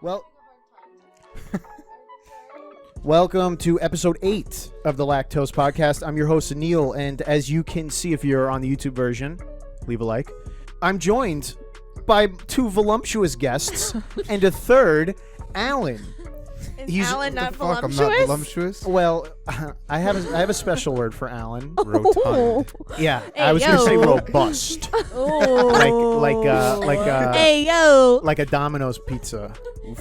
Well, welcome to episode 8 of the Lactoast podcast. I'm your host, Neil, and as you can see if you're on the YouTube version, leave a like. I'm joined by 2 voluptuous guests and a third, Alan. Is Alan not voluptuous? I'm not voluptuous? Well, I have a special word for Alan. Rotund. Yeah, Hey, I was going to yo. say robust. Hey yo! Like a Domino's pizza. Oof.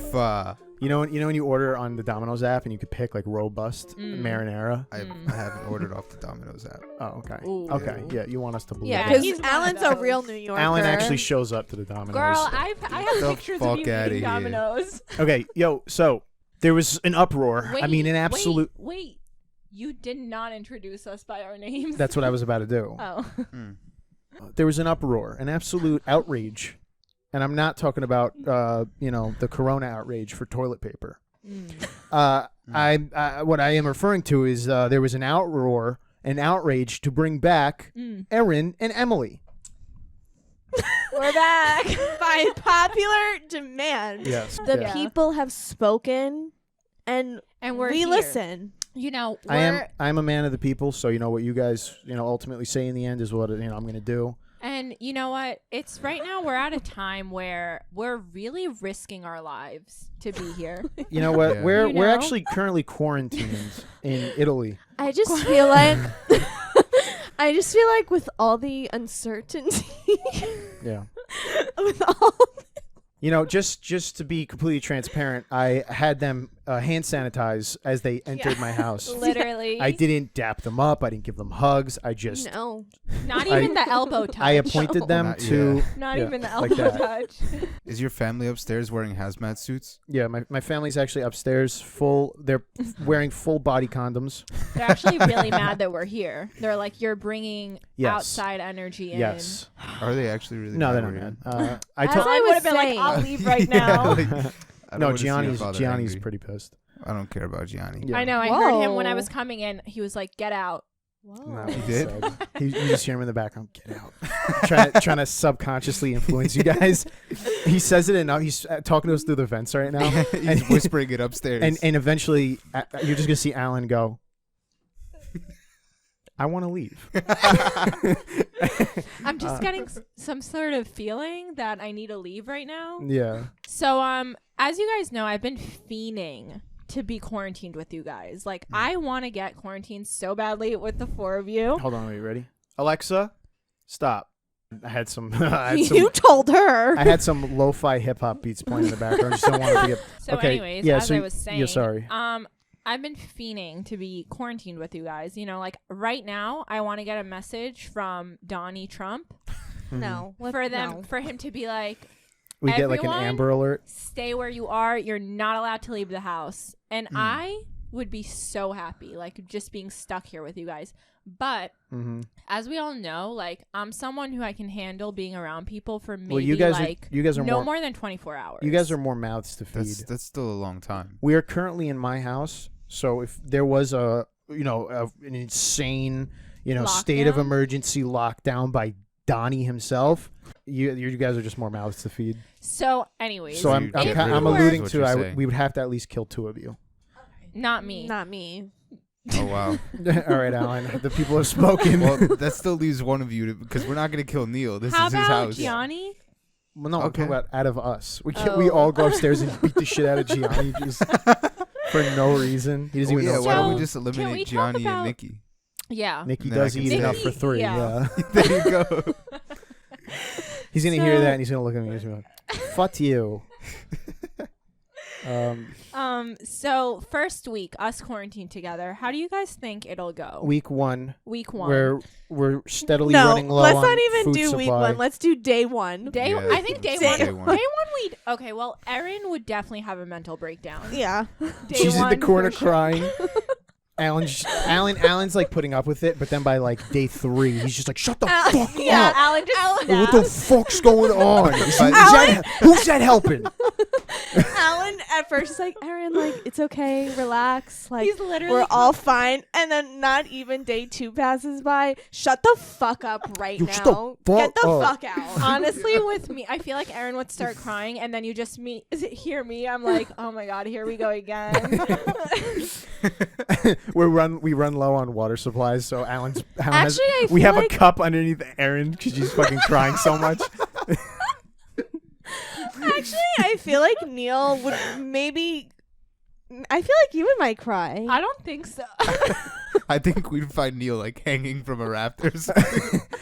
You know when you order on the Domino's app and you could pick like robust marinara? I haven't ordered off the Domino's app. Oh, okay. Ooh. Okay, yeah, you want us to believe Yeah, that. because Alan's a real New Yorker. Alan actually shows up to the Domino's. Girl, I have The pictures fuck of you outta eating here. Domino's. Okay, so there was an uproar. I mean, an absolute... Wait. You did not introduce us by our names. That's what I was about to do. Oh. There was an uproar, an absolute outrage. And I'm not talking about, the corona outrage for toilet paper. What I am referring to is there was an outroar, an outrage to bring back Erin and Emily. We're back. By popular demand. Yes. The yeah. people have spoken, and we're we here. listen. You know, I'm a man of the people, so you know what you guys, ultimately say in the end is what I'm going to do. And you know what? It's right now we're at a time where we're really risking our lives to be here. You know what? Yeah. We're actually currently quarantined in Italy. I just feel like with all the uncertainty, Yeah. with all Just to be completely transparent, I had them hand sanitize as they entered my house. Literally. I didn't dap them up. I didn't give them hugs. I just no. Not even the elbow touch. I appointed them Not to yet. Not yeah, even the like elbow that. touch. Is your family upstairs wearing hazmat suits? Yeah, my family's actually upstairs they're wearing full body condoms. They're actually really mad that we're here. They're like, you're bringing Yes. outside energy in. Yes. Are they actually really? No, they're mad not we're here? mad. I As told I would was have been like, saying. I'll leave right Yeah, now. like, I don't No, wanna see your father Gianni's angry. pretty pissed. I don't care about Gianni. Yeah. I know. I heard him when I Whoa. was coming in. He was like, "Get out." Whoa. No, He did? said- you just hear him in the background. Get out. trying to subconsciously influence you guys. He says it enough. He's talking to us through the vents right now. He's whispering it upstairs. And eventually, you're just gonna see Alan go, I want to leave. I'm just getting some sort of feeling that I need to leave right now. Yeah. So, as you guys know, I've been fiending to be quarantined with you guys. Like, I want to get quarantined so badly with the 4 of you. Hold on. Are you ready? Alexa, stop. I had some. You told her. I had some lo-fi hip hop beats playing in the background. Just don't want it to get. So, Okay, anyways, yeah, as so I was saying, yeah, sorry. I've been fiending to be quarantined with you guys. You know, like right now, I want to get a message from Donnie Trump No. for him to be like, We get like an everyone- Amber Alert. stay where you are. You're not allowed to leave the house. And I would be so happy, like just being stuck here with you guys. But as we all know, like I'm someone who I can handle being around people for maybe you guys are no more. more than 24 hours. You guys are more mouths to feed. that's still a long time. We are currently in my house, so if there was an insane, state of Lockdown? emergency lockdown by Donnie himself, you guys are just more mouths to feed. So, anyways, So So I'm you get rid of I'm us, alluding what to you're saying. we would have to at least kill 2 of you. not me. Not me. Oh wow. All right, Alan. The people have spoken. Well, that still leaves one of you because we're not gonna kill Neil. This How is his about house. Gianni? Well, no, I'm Okay. talking about out of us. We Oh. we all go upstairs and beat the shit out of Gianni just for no reason. He doesn't Oh, even yeah, know. why don't we So, just can we eliminate talk Gianni about- and Nikki? Yeah. Nikki Then I does can eat say- enough for 3. Yeah. Yeah. There you go. He's gonna hear So- that and he's gonna look at me and he's gonna be like, "Fuck you." So first week, us quarantined together. How do you guys think it'll go? Week 1, Week 1. where we're steadily No, running low let's on not even food do supply. week 1. Let's do day 1. Day Yeah, I think day day one. one. Day one we'd okay. Well, Erin would definitely have a mental breakdown. Yeah. Day She's in one, the corner for sure. crying. Alan's like putting up with it, but then by like day 3, he's just like, "Shut the fuck Yeah, up! Alan just What the snaps. fuck's going on? Alan- Who's that helping?" Alan, at first she's like, Erin, like, it's okay, relax. Like, He's literally we're all fine. And then not even day 2 passes by. Shut the fuck up right You now. shut the Get the fuck fuck out. honestly with me, I feel like Erin would start crying, and then you just hear me. I'm like, oh my god, here we go again. we run low on water supplies, so Alan Actually, I we feel have like a cup underneath Erin because she's fucking crying so much. Actually, I feel like Neil would maybe. I feel like you might cry. I don't think so. I think we'd find Neil like hanging from a rafters.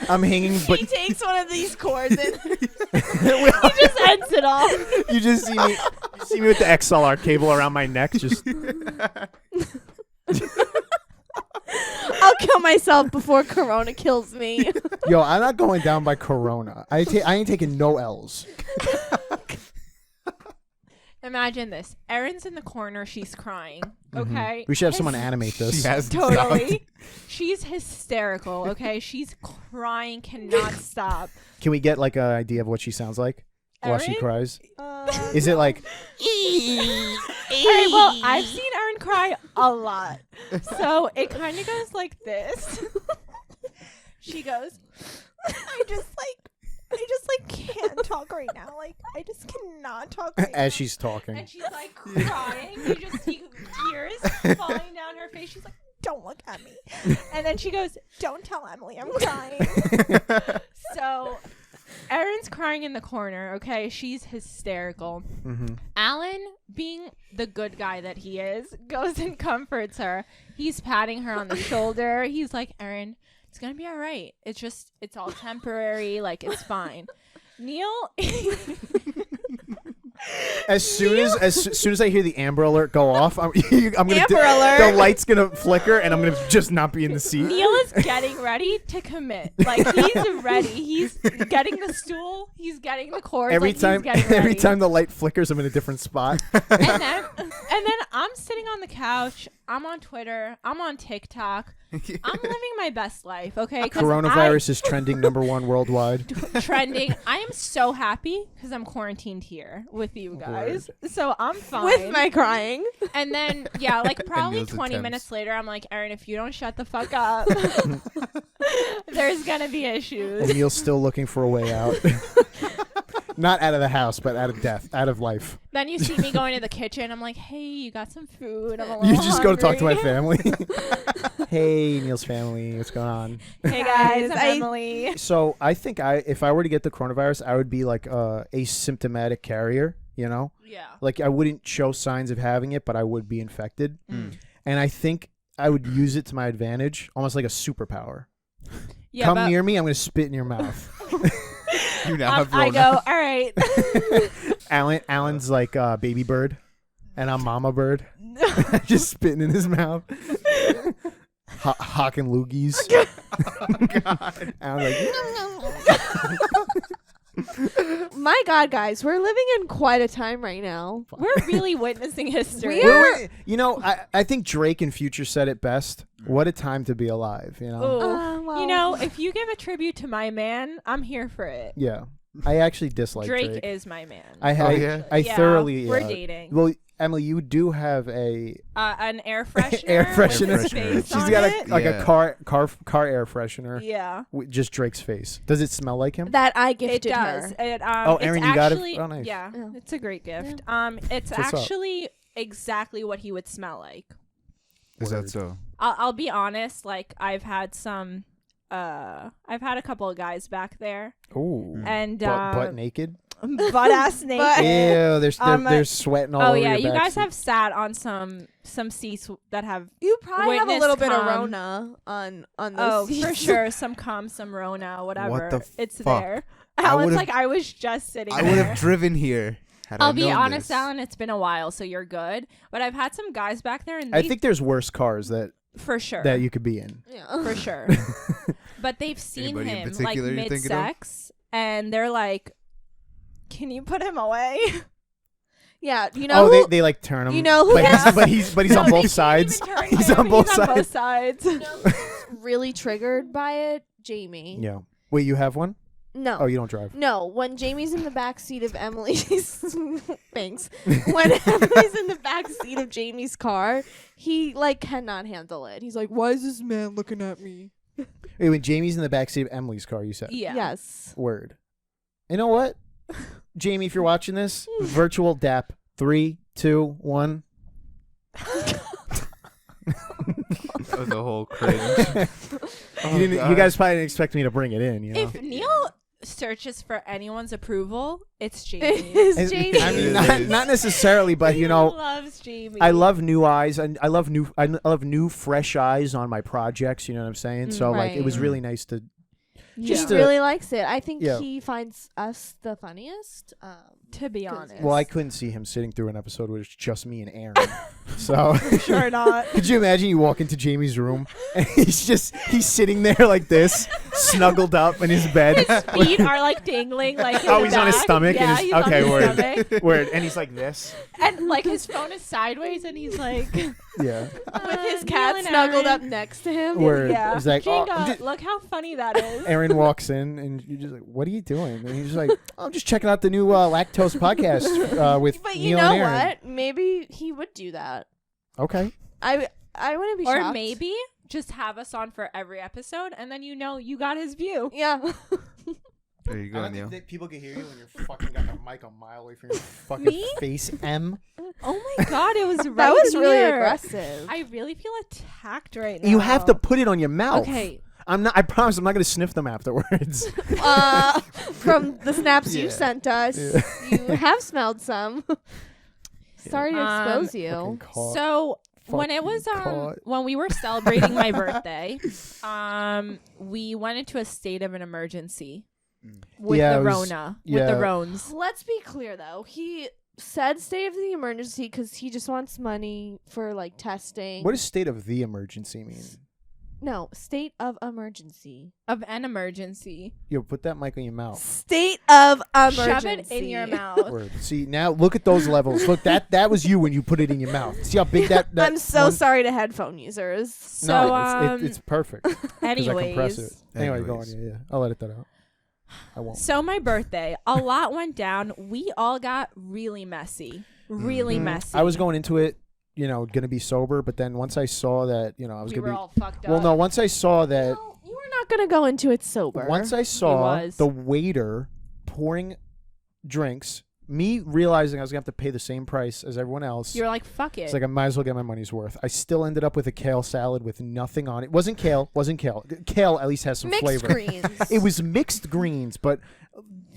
I'm hanging, but He takes one of these cords and He just ends it all. you just see me. You see me with the XLR cable around my neck. Just I'll kill myself before Corona kills me. yo, I'm not going down by Corona. I ain't taking no L's. Imagine this. Erin's in the corner. She's crying. Okay. We should have someone animate this. She has Totally. She's hysterical. Okay. She's crying. Cannot stop. Can we get like an idea of what she sounds like while she Erin? cries? Is it like? All right, well, I've seen Erin cry a lot. So it kind of goes like this. She goes, I just can't talk right now. Like, I just cannot talk right now. As she's talking. And she's like crying. You just see tears falling down her face. She's like, don't look at me. And then she goes, don't tell Emily I'm crying. So Erin's crying in the corner, okay? She's hysterical. Mm-hmm. Alan, being the good guy that he is, goes and comforts her. He's patting her on the shoulder. He's like, Erin, it's going to be all right. It's all temporary. Like, it's fine. Neil... As soon as I hear the Amber Alert go off, I'm gonna Amber Alert. the light's gonna flicker and I'm gonna just not be in the seat. Neil is getting ready to commit. Like, he's ready. He's getting the stool. He's getting the cords. Every like, time, he's getting every ready. time the light flickers, I'm in a different spot. And then I'm sitting on the couch. I'm on Twitter. I'm on TikTok. I'm living my best life, okay? 'Cause Coronavirus is trending #1 worldwide. trending. I am so happy because I'm quarantined here with you guys. So I'm fine. With my crying. And then, yeah, like probably Neil's 20 attempts. minutes later, I'm like, Erin, if you don't shut the fuck up, there's going to be issues. And Neil's still looking for a way out. Not out of the house, but out of death, out of life. Then you see me going to the kitchen. I'm like, hey, you got some food? I'm a You little just go to talk to my hungry." family. Hey, Neil's family, what's going on? Hey, guys, I'm I- Emily. So I think if I were to get the coronavirus, I would be like a asymptomatic carrier, you know? Yeah. Like I wouldn't show signs of having it, but I would be infected. Mm. And I think I would use it to my advantage, almost like a superpower. Yeah, Come but near me, I'm going to spit in your mouth. You now have I Rona. go, all right. Alan's like Baby Bird, and I'm Mama Bird. Just spitting in his mouth. Hawking loogies. Oh, God. Alan's like, My God, guys, we're living in quite a time right now. We're really witnessing history. You know, I think Drake in Future said it best. What a time to be alive, you know? Ooh. Well. You know, if you give a tribute to my man, I'm here for it. Yeah. I actually dislike Drake, Drake. is my man. I Oh, yeah? Yeah, thoroughly... We're dating. Well, Emily, you do have an An air freshener. air with freshener. his face She's on got it. a Yeah. car air freshener Yeah. with just Drake's face. Does it smell like him? That I It gifted does. her. It, Oh, it's Erin, you got it? actually, Oh, nice. Yeah, Yeah. it's a great gift. It's What's up? actually exactly what he would smell like. Is Word. that so? I'll be honest. Like I've had a couple of guys back there, Ooh. and Butt naked? butt ass naked. But- Ew, they're sweating all Oh over yeah, your you back guys seat. have sat on some seats that have You probably have a Witness little bit of cum. Rona on those seats. for sure some cum, some Rona, whatever. the it's fuck? there. I Alan's would've- like I was just sitting I there. would have driven here. Had I'll I be known honest, this. Alan. It's been a while, so you're good. But I've had some guys back there, and I they think there's worse cars that for sure, you could be in. Yeah. for sure. But they've seen Anybody in him like particular you're thinking of? mid-sex, and they're like, "Can you put him away?" Yeah, you know Oh, who, they like turn him. you know who but gets he's on No, they both can't sides. even turn He's him. on both He's on both sides. sides. really triggered by it? Jamie. Yeah. Wait, you have one? No. Oh, you don't drive. No, when Jamie's in the back seat of Emily's thanks. When Emily's in the back seat of Jamie's car, he like cannot handle it. He's like, "Why is this man looking at me?" Wait, when Jamie's in the backseat of Emily's car, you said. Yeah. Yes. Word. You know what? Jamie, if you're watching this, virtual dap. 3, 2, 1. That was a whole cringe. You guys probably didn't expect me to bring it in. You know? If Neil searches for anyone's approval, it's Jamie. It is Jamie. I mean, It is. not necessarily, but He you know, loves Jamie. I love new eyes, and I love new fresh eyes on my projects. You know what I'm saying? So like, it was Right. really nice to. He Just really likes it. I think Yeah. he finds us the funniest. to be 'cause- honest. Well, I couldn't see him sitting through an episode where it's just me and Erin. So Sure not. could you imagine you walk into Jamie's room and he's sitting there like this, snuggled up in his bed. his feet are like dangling, like in Oh, the he's on his back. stomach and Yeah, his- he's on okay, his word. stomach. Word, and he's like this. And like his phone is sideways, and he's like Yeah. With his Neil cat and snuggled Erin. up next to him. Word. Yeah. He's like, oh, Kinga, I'm just- look how funny that is. Erin walks in and you're just like, "What are you doing?" And he's just like, oh, "I'm just checking out the new Lactoast podcast with But you Neil know and Erin." what? Maybe he would do that. Okay. I wouldn't be Or shocked. maybe just have us on for every episode, and then you got his view. Yeah. There you go, Neil. people can hear you when you're fucking got the mic a mile away from your fucking Me? face. M. Oh my god, it was right That was really here. aggressive. I really feel attacked right now. You have to put it on your mouth. Okay. I promise I'm not going to sniff them afterwards. From the snaps you Yeah. sent us, you have smelled some. Sorry to expose Fucking you. caught. So when it Fucking was caught. when we were celebrating my birthday, we went into a state of an emergency with Yeah, the it was- Rona, yeah. with the Rones. Let's be clear though. He said state of the emergency because he just wants money for like testing. What does state of the emergency mean? No, state of emergency. Of an emergency. Yo, put that mic on your mouth. State of emergency. Shove it in your mouth. Word. See, now look at those levels. Look, that was you when you put it in your mouth. See how big that I'm so one- sorry to headphone users. So No, it's perfect. 'Cause I compress it. anyways, Anyway, go on. Anyways. Yeah. I'll edit that out. I won't. so my birthday, a lot went down. We all got really messy. Really Mhm. messy. I was going into it, gonna be sober, but then once I saw that, I was we gonna were be. all fucked up. Well, no. Once I saw that, No, you were not gonna go into it sober. once I saw was. the waiter pouring drinks, me realizing I was gonna have to pay the same price as everyone else. You're like, fuck it. It's like I might as well get my money's worth. I still ended up with a kale salad with nothing on it. Wasn't kale. Kale at least has some mixed flavor. greens. It was mixed greens, but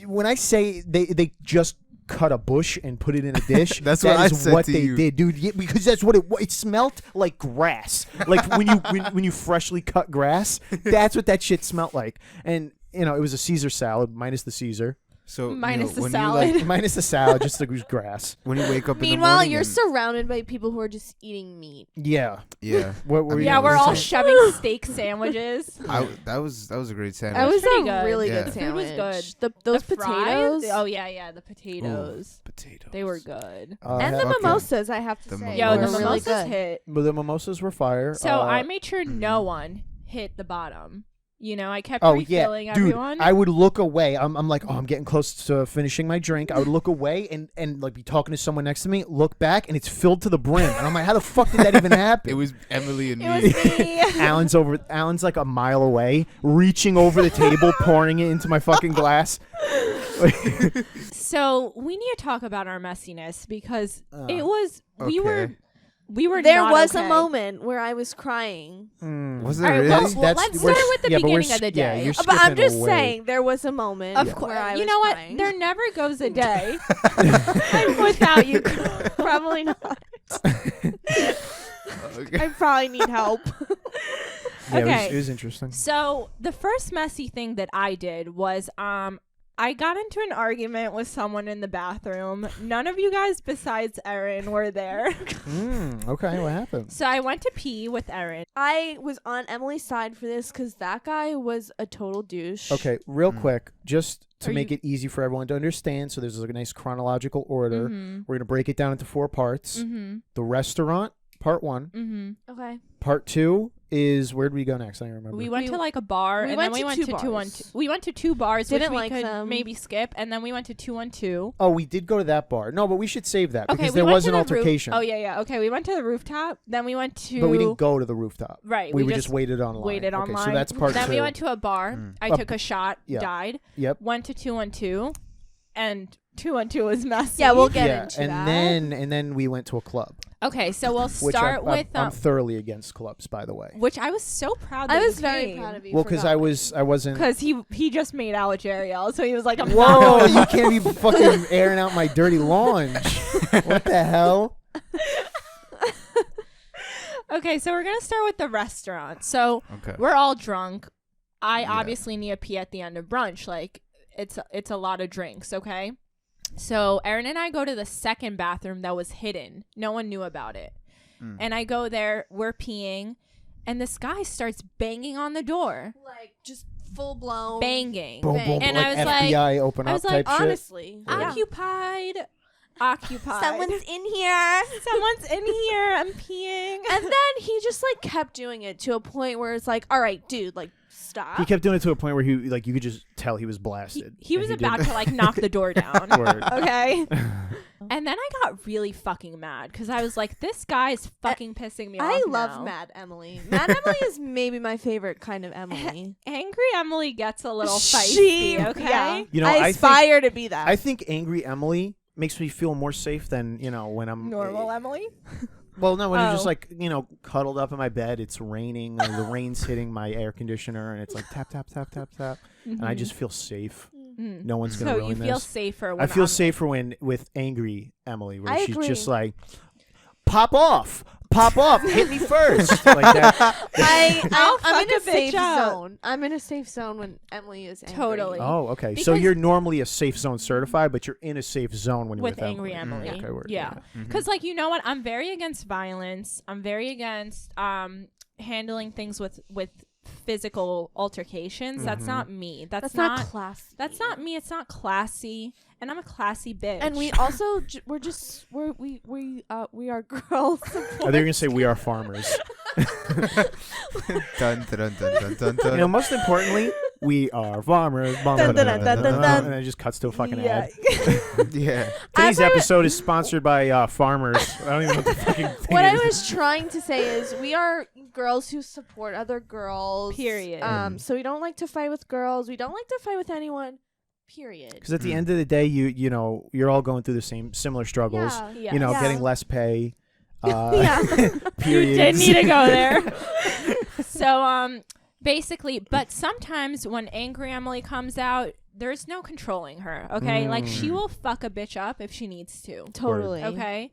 when I say they just cut a bush and put it in a dish, That's that what I is said what to they you. did, dude. Yeah, because that's what it smelled like grass. Like when you freshly cut grass, that's what that shit smelled like. And it was a Caesar salad minus the Caesar. So Minus the when salad. You, like, Minus the salad, just like it was grass. when you wake up in the Meanwhile, morning, you're and- surrounded by people who are just eating meat. Yeah. yeah. What were you yeah, Yeah, we're all saying? shoving steak sandwiches. That was a great sandwich. That was pretty a good. really Yeah. good The food was sandwich. good. Those The fries? potatoes. Oh yeah, the potatoes. Potatoes. They were good. And the Okay. mimosas, I have to The say, Yo, were the mimosas. really mimosas good. hit. But the mimosas were fire. So I made sure no one hit the bottom. I kept Oh refilling yeah, dude! everyone. I would look away. I'm like, I'm getting close to finishing my drink. I would look away and like be talking to someone next to me. Look back, and it's filled to the brim. And I'm like, how the fuck did that even happen? It was Emily and it me. was me. Alan's like a mile away, reaching over the table, pouring it into my fucking glass. So we need to talk about our messiness because it was okay. we were There not was okay. a moment where I was crying. Was it All right, really? well, let's we're- start with the yeah, but we're beginning of the yeah, day. you're But I'm skipping just away. saying, there was a moment Of course, where I you was know what? crying. There never goes a day without you. Probably not. Okay. I probably need help. Yeah, Okay. it was interesting. So the first messy thing that I did was I got into an argument with someone in the bathroom. None of you guys besides Erin were there. Okay, what happened? So I went to pee with Erin. I was on Emily's side for this because that guy was a total douche. Okay, real quick, just to Are make you- it easy for everyone to understand, so there's like a nice chronological order. Mhm. We're gonna break it down into 4 parts. Mhm. The restaurant, part 1. Mhm. Okay. Part 2 is where did we go next? I don't remember. We went to like a bar, and then we went to 212. We went to 2 bars, Didn't which we like could them. maybe skip, and then we went to 212. Oh, we did go to that bar. No, but we should save that Okay, because we there went was to an the altercation. Oh yeah. Okay, we went to the rooftop. Then we went to. But we didn't go to the rooftop. Right. We just waited online. Waited okay, online. so that's part then 2. we went to a bar. I took a shot. yeah. Died. Yep. Went to 212, and 212 was messy. Yeah, we'll get into and that. then we went to a club. Okay, so we'll Which start with I'm thoroughly against clubs, by the way. which I was so proud. That I was very proud of you. Well, because I wasn't. Because he just made out with Jeriel, so he was like, I'm Whoa! not. You can't be fucking airing out my dirty laundry. What the hell? Okay, so we're gonna start with the restaurant. So Okay. we're all drunk. I Yeah. obviously need a pee at the end of brunch. Like it's a lot of drinks. Okay, so Erin and I go to the second bathroom that was hidden. No one knew about it. And I go there. We're peeing, and this guy starts banging on the door, like just full blown banging. Boom, boom, And like I was like, FBI open I up was like, type shit. honestly. Yeah. occupied. Someone's in here. Someone's in here. I'm peeing. And then he just like kept doing it to a point where it's like, all right, dude, like stop. He kept doing it to a point where you could just tell he was blasted. He was And about didn't- to like knock the door down. Word. Okay. And then I got really fucking mad because I was like, this guy is fucking pissing me off. I love now. Mad Emily. Mad Emily is maybe my favorite kind of Emily. Angry Emily gets a little She- feisty, okay? yeah. You know, I I aspire to be that. I think Angry Emily makes me feel more safe than when I'm Normal Emily? Well, no, when you're just Oh. like cuddled up in my bed, it's raining, and the rain's hitting my air conditioner, and it's like tap tap tap tap tap, and I just feel safe. Mm. No one's gonna So ruin you feel this. safer when I feel I'm- safer with Angry Emily, where I she's agree. just like, pop off, hit me first, like that. I'll I'm in fuck a a bitch safe up. zone. I'm in a safe zone when Emily is angry. Totally. Oh, okay. So Because- you're normally a safe zone certified, but you're in a safe zone when you're with with Angry Emily. Okay, word. Yeah. Because, like, you know what? I'm very against violence. I'm very against handling things with physical altercations. That's not me. That's not classy. That's not me. It's not classy. And I'm a classy bitch. And we also we are girls. Oh, they're gonna say we are farmers. Dun, dun, dun, dun, dun, dun. Most importantly, we are farmers. Dun, dun, dun, dun, dun, dun. And it just cuts to a fucking Yeah. ad. Yeah. Today's I- episode is sponsored by farmers. I don't even know what the fucking thing What I is. was trying to say is we are girls who support other girls. Period. So we don't like to fight with girls. We don't like to fight with anyone. Period. Because at the end of the day, you're all going through the similar struggles. Yeah. Yes. Yeah. Getting less pay. Yeah. Periods. Didn't need to go there. So, basically, but sometimes when Angry Emily comes out, there's no controlling her, okay? Like, she will fuck a bitch up if she needs to. Totally. Okay?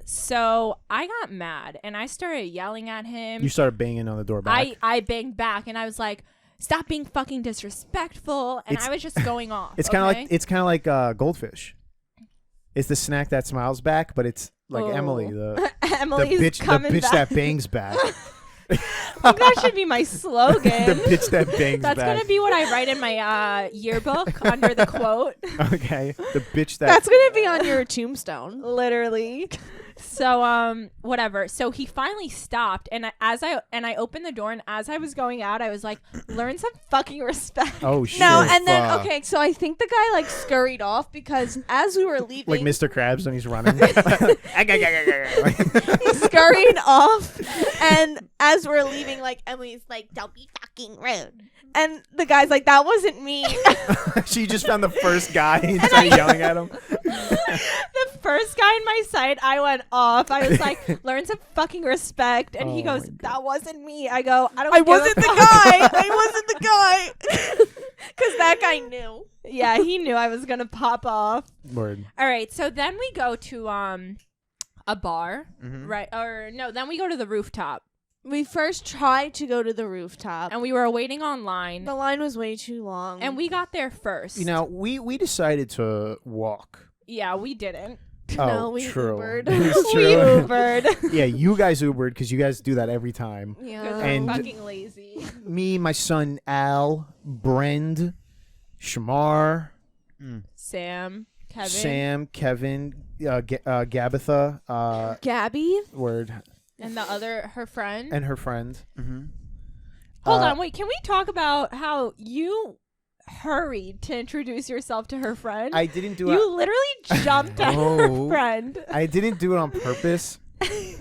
So I got mad, and I started yelling at him. You started banging on the door back. I banged back, and I was like, stop being fucking disrespectful, and It's- I was just going off. It's kind of okay? like goldfish. It's the snack that smiles back, but it's like Oh. Emily, the Emily's bitch, coming the bitch back. that bangs back. That should be my slogan. The bitch that bangs That's back. gonna be what I write in my yearbook under the quote. Okay, the bitch that. That's gonna be on your tombstone. Literally. So whatever. So he finally stopped, and I opened the door, and as I was going out, I was like, learn some fucking respect. Oh shit! No, and then fuck. okay, so I think the guy like scurried off because as we were leaving, like Mr. Krabs when he's running. he scurried off, and as we're leaving, like Emily's like, "Don't be fucking rude," and the guy's like, "That wasn't me." She just found the first guy and started yelling at him. The first guy in my sight, I went off. I was like, learn some fucking respect, and he Oh goes, my God. "That wasn't me." I go, "I don't. I give wasn't a the fuck." guy. I wasn't the guy. Because that guy knew. Yeah, he knew I was gonna pop off. Word. All right, so then we go to a bar, Mhm. right? Or no, then we go to the rooftop, We first tried to go to the rooftop. and we were waiting online, The line was way too long. and we got there first. We decided to walk. Yeah, we didn't. No, Oh, we true. Ubered. It's We true. Ubered. Yeah, you guys Ubered because you guys do that every time. Because yeah. we're And- fucking lazy. Me, my son Al, Brend, Shamar, Sam, Kevin. Sam, Kevin, Gabitha, Gabby? word. And the other, her friend. and her friend. Mm-hmm. Hold Uh, on, wait. Can we talk about how you hurried to introduce yourself to her friend? I didn't do it. You literally jumped at Oh. her friend. I didn't do it on purpose.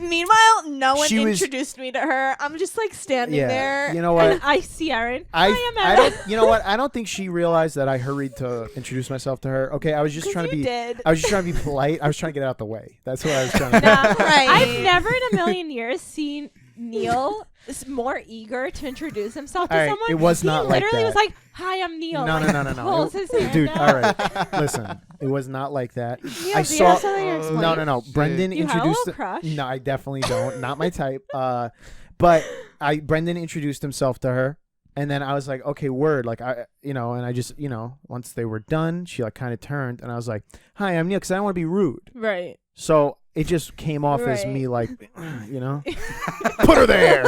Meanwhile, no one She was- introduced me to her. I'm just like standing Yeah, there. you know what? And I see Erin. I am I Erin. don't. You know what? I don't think she realized that I hurried to introduce myself to her. Okay, I was just 'Cause trying to you be. did. I was just trying to be polite. I was trying to get it out the way. That's what I was trying to do. Nah, Right. I've never in a million years seen Neil more eager to introduce himself to All right, someone. it was he not like literally that. was like, "Hi, I'm Neil." No, like, no. pulls his hand Dude, out. all right. Listen, it was not like that. Yeah, I do you saw. have something to explain? No. Brendan You had a introduced. little crush? No, I definitely don't. Not my type. But Brendan introduced himself to her, and then I was like, okay, word. Like and I just, once they were done, she like kind of turned, and I was like, hi, I'm Neil, because I don't want to be rude. Right. So it just came off as Right. me like, put her there.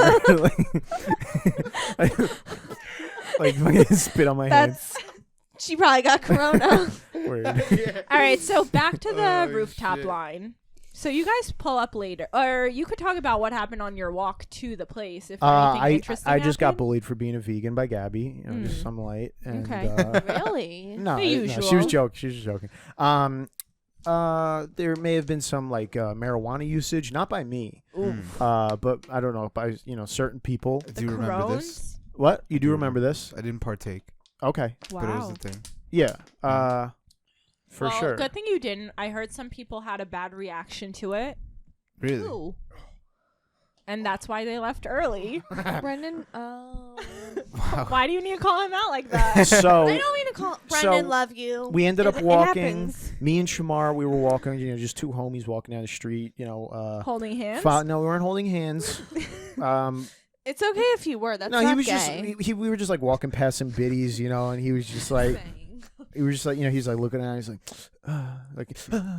like fucking spit on my hand. That's. She probably got corona. Word. All right, so back to the Oh, rooftop shit. line. So you guys pull up later, or you could talk about what happened on your walk to the place. If anything I interesting just got happened. bullied for being a vegan by Gabby. Just some light. And, Okay. Really? No, The she usual. was joking. She was just joking. There may have been some like marijuana usage, not by me, but I don't know, by certain people. I do remember this. Crohn's? What you do remember this? I didn't partake, Okay, Wow. but it was the thing. yeah, for Well, sure. Good thing you didn't. I heard some people had a bad reaction to it. Really? Ooh. And that's why they left early. Brendan. Oh. Wow. Why do you need to call him out like that? So I don't mean to call Brendan. So, Love you. we ended up It walking. happens. Me and Shamar, we were walking. Just two homies walking down the street. Holding hands? No, we weren't holding hands. It's okay if you were. That's No, not he was gay. just we were just like walking past some biddies, and he was just like he was just like he's like looking at it, he's like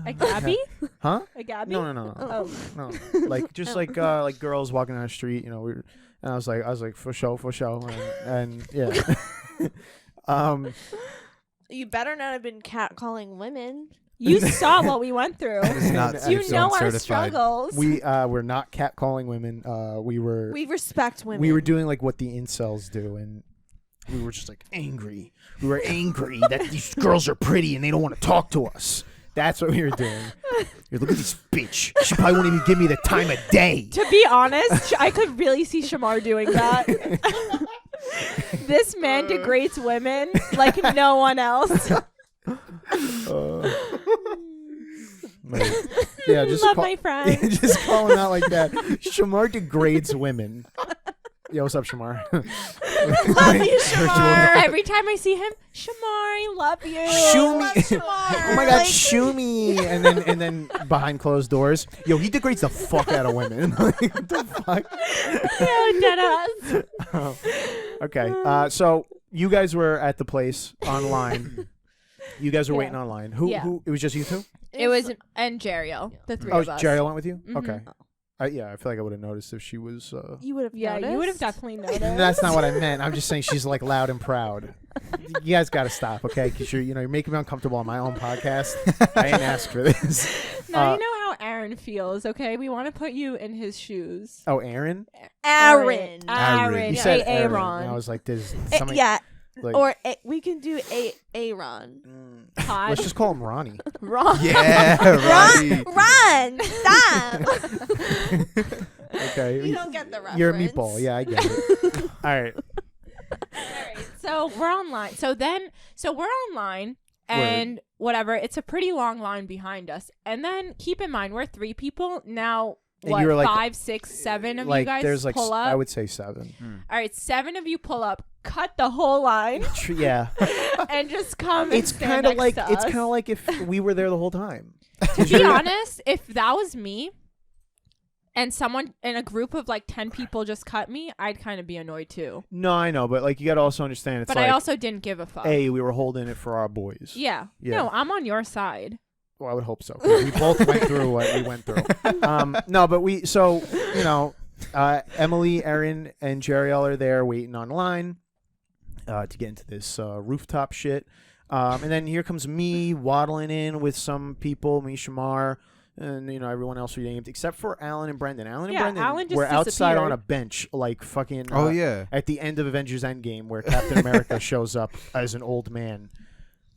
A Gabby? huh? A Gabby? No. Oh. No. Like just like girls walking down the street, and I was like for show, and yeah. You better not have been catcalling women. You saw what we went through. It's not You You safe know zone our certified. struggles. we were not catcalling women. We were respect women. we were doing like what the incels do, and we were just like angry. We were angry that these girls are pretty and they don't want to talk to us. That's what we were doing. Look at this bitch. She probably won't even give me the time of day. To be honest, I could really see Shamar doing that. This man degrades women like no one else. Like, yeah, just Love my friend. just call him out like that. Shamar degrades women. Yo, what's up, Shamar? Love you, Shamar. Every time I see him, Shamar, I love you. Shoo me. Shamar. Oh my God, shoo me. And then behind closed doors, yo, he degrades the fuck out of women. Like, what the fuck? Yeah, deadass. Okay, so you guys were at the place online. You guys were waiting online. Who? Yeah. It was just you two? It was and Jeriel, the three Oh, of us. Jerry went with you? Mhm. Okay. Yeah, I feel like I would have noticed if she was. You would have. Yeah, you would have definitely noticed. That's not what I meant. I'm just saying she's like loud and proud. You guys got to stop, okay? Because you're making me uncomfortable on my own podcast. I didn't ask for this. Now you know how Aaron feels, okay? We want to put you in his shoes. Oh, Aaron? Aaron. Aaron. You said Aaron. Aaron. And I was like, there's something. Yeah. Like, Or we can do Aaron. Hot. let's just call him Ronnie. Wrong. Yeah, right. Run! Stop! Okay. You don't get the reference. You're a meatball. Yeah, I get it. All right. Alright, so we're online. So we're online and whatever. It's a pretty long line behind us. And then keep in mind, we're 3 people. Now, And what, you were like- 5, 6, 7 of Like you guys there's like pull up? I would say 7. All right, 7 of you pull up, cut the whole line, Yeah. and just come It's and stand kind of next like to us. if we were there the whole time. To be honest, if that was me and someone in a group of like 10 people just cut me, I'd kind of be annoyed too. No, I know, but like you got to also understand it's But like I also didn't give a fuck. we were holding it for our boys. Yeah. Yeah. No, I'm on your side. Well, I would hope so. 'Cause we both went through what we went through. No, but Emily, Erin, and Jeriel are there waiting online to get into this rooftop shit. And then here comes me waddling in with some people, me, Shamar, and everyone else renamed except for Alan and Brendan. Alan and Yeah, Brendan Alan just were outside disappeared. on a bench, like fucking. Oh yeah. At the end of Avengers Endgame, where Captain America shows up as an old man,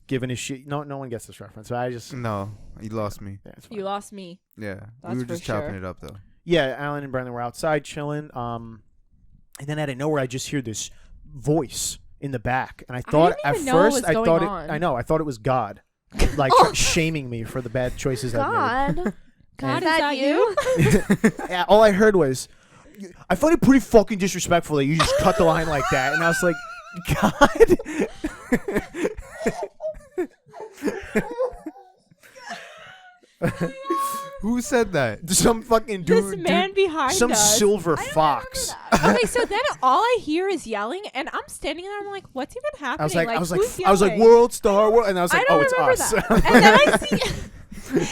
giving his shit. No one gets this reference. So I just. No, you lost me. Yeah, it's fine. You lost me. Yeah, That's we were for just chopping sure. it up though. Yeah, Alan and Brendan were outside chilling. And then out of nowhere, I just hear this voice in the back, and I thought didn't at even know what first was I going thought on. I know I thought it was God, like shaming me for the bad choices I made. God. God, Is that you? Yeah, all I heard was, I find it pretty fucking disrespectful that you just cut the line like that, and I was like, God. Who said that? Some fucking dude, This man behind some us. silver fox. Okay, so then all I hear is yelling, and I'm standing there. I'm like, "What's even happening?" I was who's I was like, yelling? World Star World, and I was like, I don't oh, it's remember us. that. And then I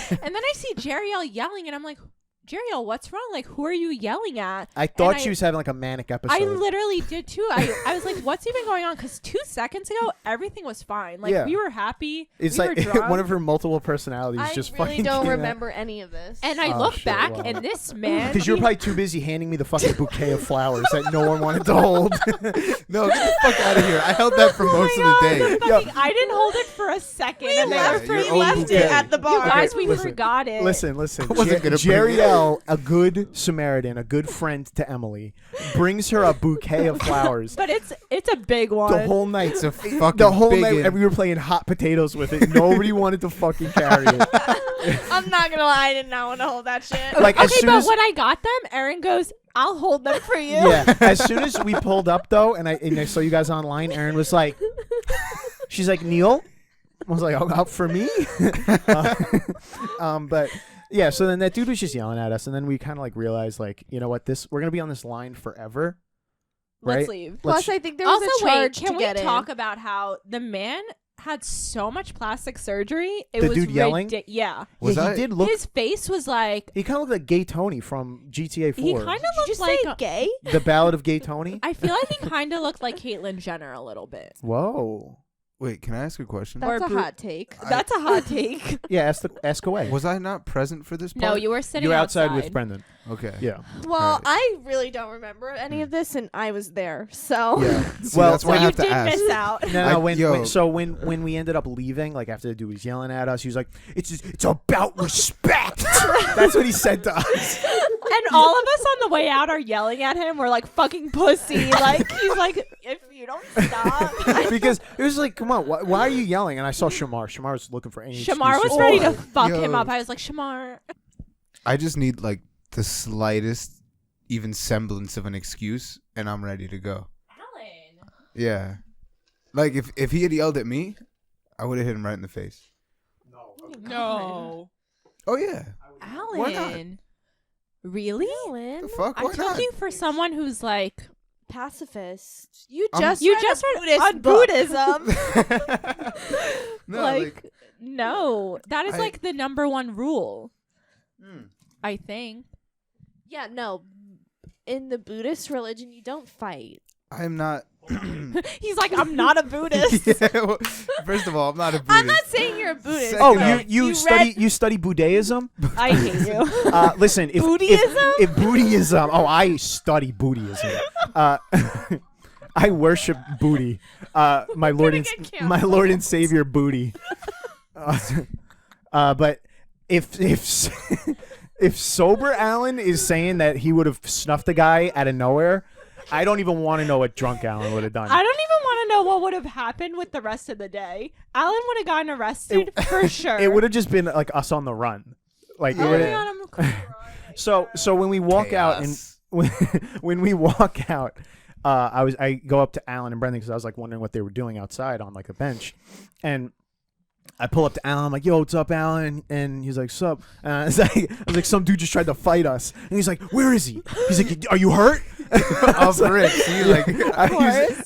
see, and then I see Jeriel yelling, and I'm like, "Jeriel, what's wrong? Like, who are you yelling at?" I thought And she was having like a manic episode. I literally did too. I was like, "What's even going on?" Because 2 seconds ago, everything was fine. Like Yeah. we were happy. It's we like were drunk. one of her multiple personalities I just really fucking don't came out. remember any of this. And I Oh, look shit, back, wow. and this man. Because you were probably too busy handing me the fucking bouquet of flowers that no one wanted to hold. No, get the fuck out of here. I held that for most of the day. Fucking, I didn't hold it for a second. and then left- for your we own left bouquet. it at the bar. You guys, Okay, we listen. forgot it. Listen. wasn't gonna bring it. Jeriel, a good Samaritan, a good friend to Emily, brings her a bouquet of flowers. But it's a big one. The whole night, It's a fucking the whole big night, in. and we were playing hot potatoes with it. Nobody wanted to fucking carry it. I'm not gonna lie, I did not want to hold that shit. Like okay, as soon but as when I got them, Erin goes, "I'll hold them for you." yeah, as soon as we pulled up though, and I saw you guys online, Erin was like, she's like, Neil. I was like, oh, out for me. But yeah, so then that dude was just yelling at us, and then we kind of like realized, like, you know what, we're gonna be on this line forever. Let's Right? leave. Plus, I think there was Also, a wait, charge can to we get talk in. about how the man had so much plastic surgery? It The was dude yelling? Yeah. Was yeah, I- he did look. His face was like, He kind of looked like Gay Tony from GTA 4. he kind of Did you looked like, say gay? The Ballad of Gay Tony. I feel like he kind of looked like Caitlyn Jenner a little bit. Whoa. Wait, can I ask a question? That's Or a Bru- hot take. That's a hot take. Yeah, ask away. Was I not present for this part? No, you were sitting You were outside with Brendan. Okay. Yeah. Well, Alright. I really don't remember any of this, and I was there. So Yeah. See, Well, that's why I you have to did ask. miss out. No, Yo. when we ended up leaving, like after the dude was yelling at us, he was like, "It's about respect." That's what he said to us. And all of us on the way out are yelling at him. We're like, "Fucking pussy!" Like he's like, "If you don't stop." Because it was like, come on, why are you yelling? And I saw Shamar. Shamar was looking for any. Shamar excuse was to ready fight. to fuck Yo. him up. I was like, "Shamar." I just need like the slightest, even semblance of an excuse, and I'm ready to go. Alan. Yeah. Like if he had yelled at me, I would have hit him right in the face. No. Oh yeah. Why not? Alan. Really? Alan, The fuck? I Why took not? you for someone who's like, pacifist. You I'm- just you read just a read Buddhist on book. Buddhism. No, like, no, that is I- like the #1 rule. Hmm. I think. Yeah, no. In the Buddhist religion, you don't fight. I'm not. He's like, I'm not a Buddhist. Yeah, well, first of all, I'm not a Buddhist. I'm not saying you're a Buddhist. Second Oh, but you read- study Buddhism? I hate you. Listen, if Buddhism? if Buddhism, I study Buddhism. I worship booty. My Lord and get canceled. my Lord and Savior booty. But if if sober Alan is saying that he would have snuffed a guy out of nowhere, I don't even want to know what drunk Alan would have done. I don't even want to know what would have happened with the rest of the day. Alan would have gotten arrested for sure. It would have just been like us on the run. Like it Oh would my have. God, I'm crying. So when we walk out and Chaos. when we walk out, I go up to Alan and Brendan because I was like wondering what they were doing outside on like a bench, and I pull up to Alan. I'm like, "Yo, what's up, Alan?" And he's like, "Sup?" I was like, "Some dude just tried to fight us," and he's like, "Where is he?" He's like, "Are you hurt?" I was Off rip. See, like,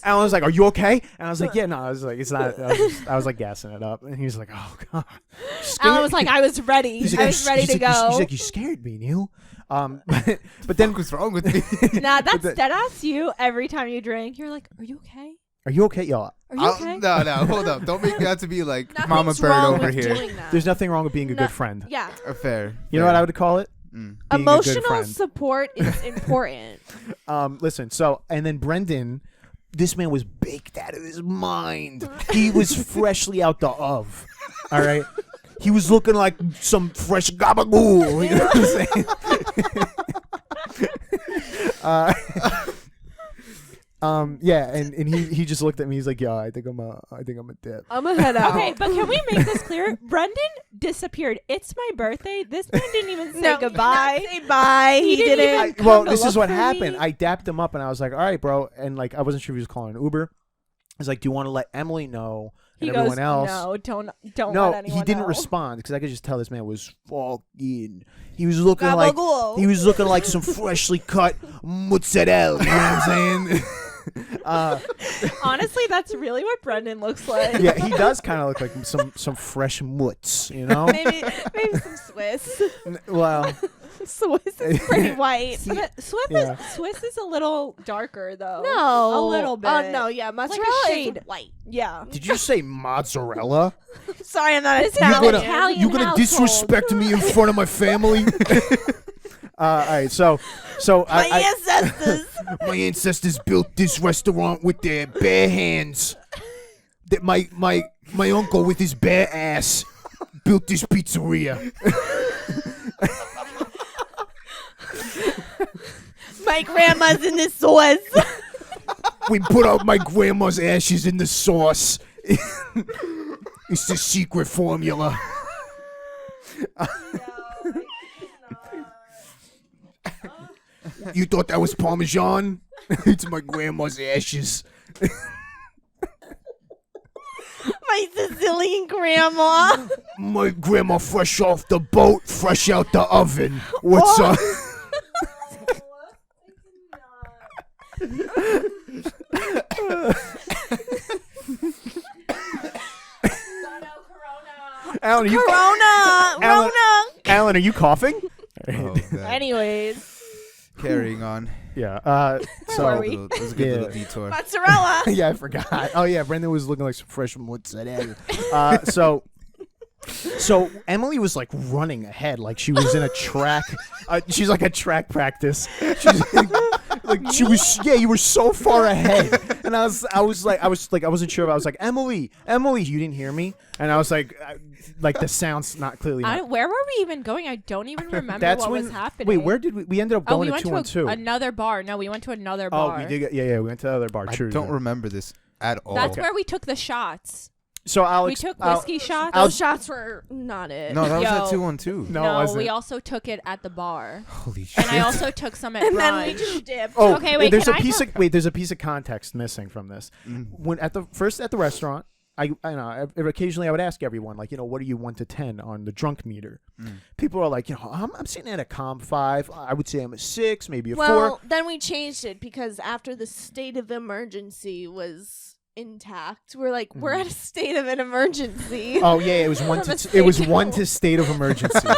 Alan was like, "Are you okay?" And I was like, "Yeah, no." I was like, "It's not." I was like gassing it up, and he was like, "Oh God." Alan was like, I was ready. He's I like, was ready to go. He's like, "You scared me, Neil." But then what's wrong with me? Nah, that's the- dead ass you. Every time you drink, you're like, are you okay? are you okay, y'all? Are you okay? No, hold up. Don't make me out to be like Nothing's Mama Bird wrong over with here. doing that. There's nothing wrong with being a No- good friend. Yeah. Fair. You know what I would call it? Mm. Being a good Emotional friend. support is important. Listen, so, and then Brendan, this man was baked out of his mind. He was freshly out the oven. All right? He was looking like some fresh gabagool. You know what I'm saying? Yeah, and he just looked at me. He's like, "Yeah, I think I'm a dip." I'm gonna head out. Okay, but can we make this clear? Brendan disappeared. It's my birthday. This man didn't even say No, goodbye. Say bye. He didn't didn't. even come Well, to this is look what for happened. me. I dapped him up, and I was like, "All right, bro," and like I wasn't sure if he was calling an Uber. I was like, "Do you want to let Emily know and He everyone goes, else?" no, don't No, let anyone he didn't know. respond because I could just tell this man was fucking. He was looking like Gabagool. he was looking like some freshly cut mozzarella. You know what I'm saying? Honestly, that's really what Brendan looks like. Yeah, he does kind of look like some fresh mutz, you know. maybe some Swiss. Well, Swiss is pretty white. Swiss is a little darker though. No, a little bit. Oh no, yeah, mozzarella shade. is white. Yeah. did you say mozzarella? Sorry, I'm not This is Italian. an Italian You gonna household. disrespect me in front of my family? All right, so My I ancestors. my ancestors built this restaurant with their bare hands. That my uncle with his bare ass built this pizzeria. My grandma's in the sauce. We put out my grandma's ashes in the sauce. It's the secret formula. You thought that was Parmesan? It's my grandma's ashes. My Sicilian grandma. My grandma fresh off the boat, fresh out the oven. What's up? Alan, are you Corona. Alan, are you coughing? Oh, God. Anyways, Carrying on. Yeah. Were So we? That was a good Yeah. little detour. Mozzarella. yeah, I forgot. Oh yeah, Brendan was looking like some fresh mozzarella. So Emily was like running ahead, like she was in a track. She's like a track practice. She's like she was. Yeah, you were so far ahead, and I was like, I wasn't sure. But I was like, Emily, you didn't hear me, and I was like the sound's not clearly. where were we even going? I don't even remember That's what when. was happening. Wait, where did we ended up Oh, going we to went 212? another bar. No, we went to another Oh, bar. we did. Yeah, we went to the other bar. I True. don't remember this at all. That's where we took the shots. So Alex, We took whiskey shots. Those shots were not it. No, that was Yo. at 212. No, it No, wasn't. we also took it at the bar, Holy shit. and I also took some at And then we brunch. just dipped. Oh, Okay, wait, There's can a I piece talk- of there's a piece of context missing from this. When at the restaurant, I know occasionally I would ask everyone like, what are you 1 to 10 on the drunk meter? People are like, I'm sitting at a calm 5. I would say I'm a 6, maybe a 4. Well, then we changed it because after the state of emergency was intact, we're like, we're at a state of an emergency. Oh yeah, it was 1 I'm a to it was state 1 of- to state of emergency.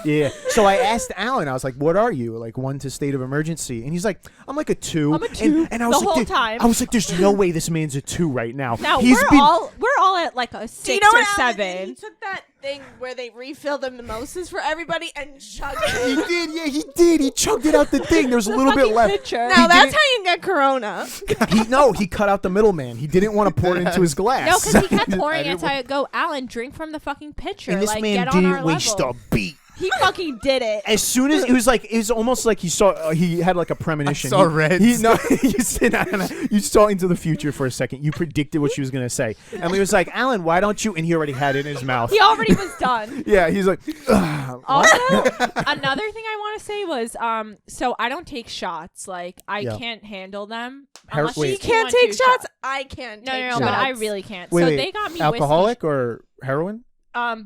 yeah. So I asked Alan, I was like, "What are you? Like 1 to state of emergency?" And he's like, "I'm like a 2." I'm a 2 And I was the like, whole time. I was like, "There's no way this man's a 2 right now." Now He's we're been all at like a Do 6 you know or what Alan did? 7. He took that thing where they refill the mimosas for everybody and chugged He it. did, yeah, he did. He chugged it out the thing. There's a little bit left. Picture. Now that's didn't- how you get Corona. He cut out the middleman. He didn't want to pour it into his glass. No, because he kept I pouring didn't it. So I go, Alan, drink from the fucking pitcher. And this like, man get on our didn't waste level. a beat. He fucking did it. As soon as it was almost like he saw he had like a premonition. I saw He- reds. He, no, you saw into the future for a second. You predicted what she was gonna say. Emily was like, "Alan, why don't you?" And he already had it in his mouth. He already was done. Yeah, he's like, "Ugh, Also, another thing I want to say was, so I don't take shots. Like, I Yeah. can't handle them. Her- unless wait. you You can't want take to shots. I can't No, take no, shots. but I really can't. wait, so wait, they got me alcoholic or heroin?"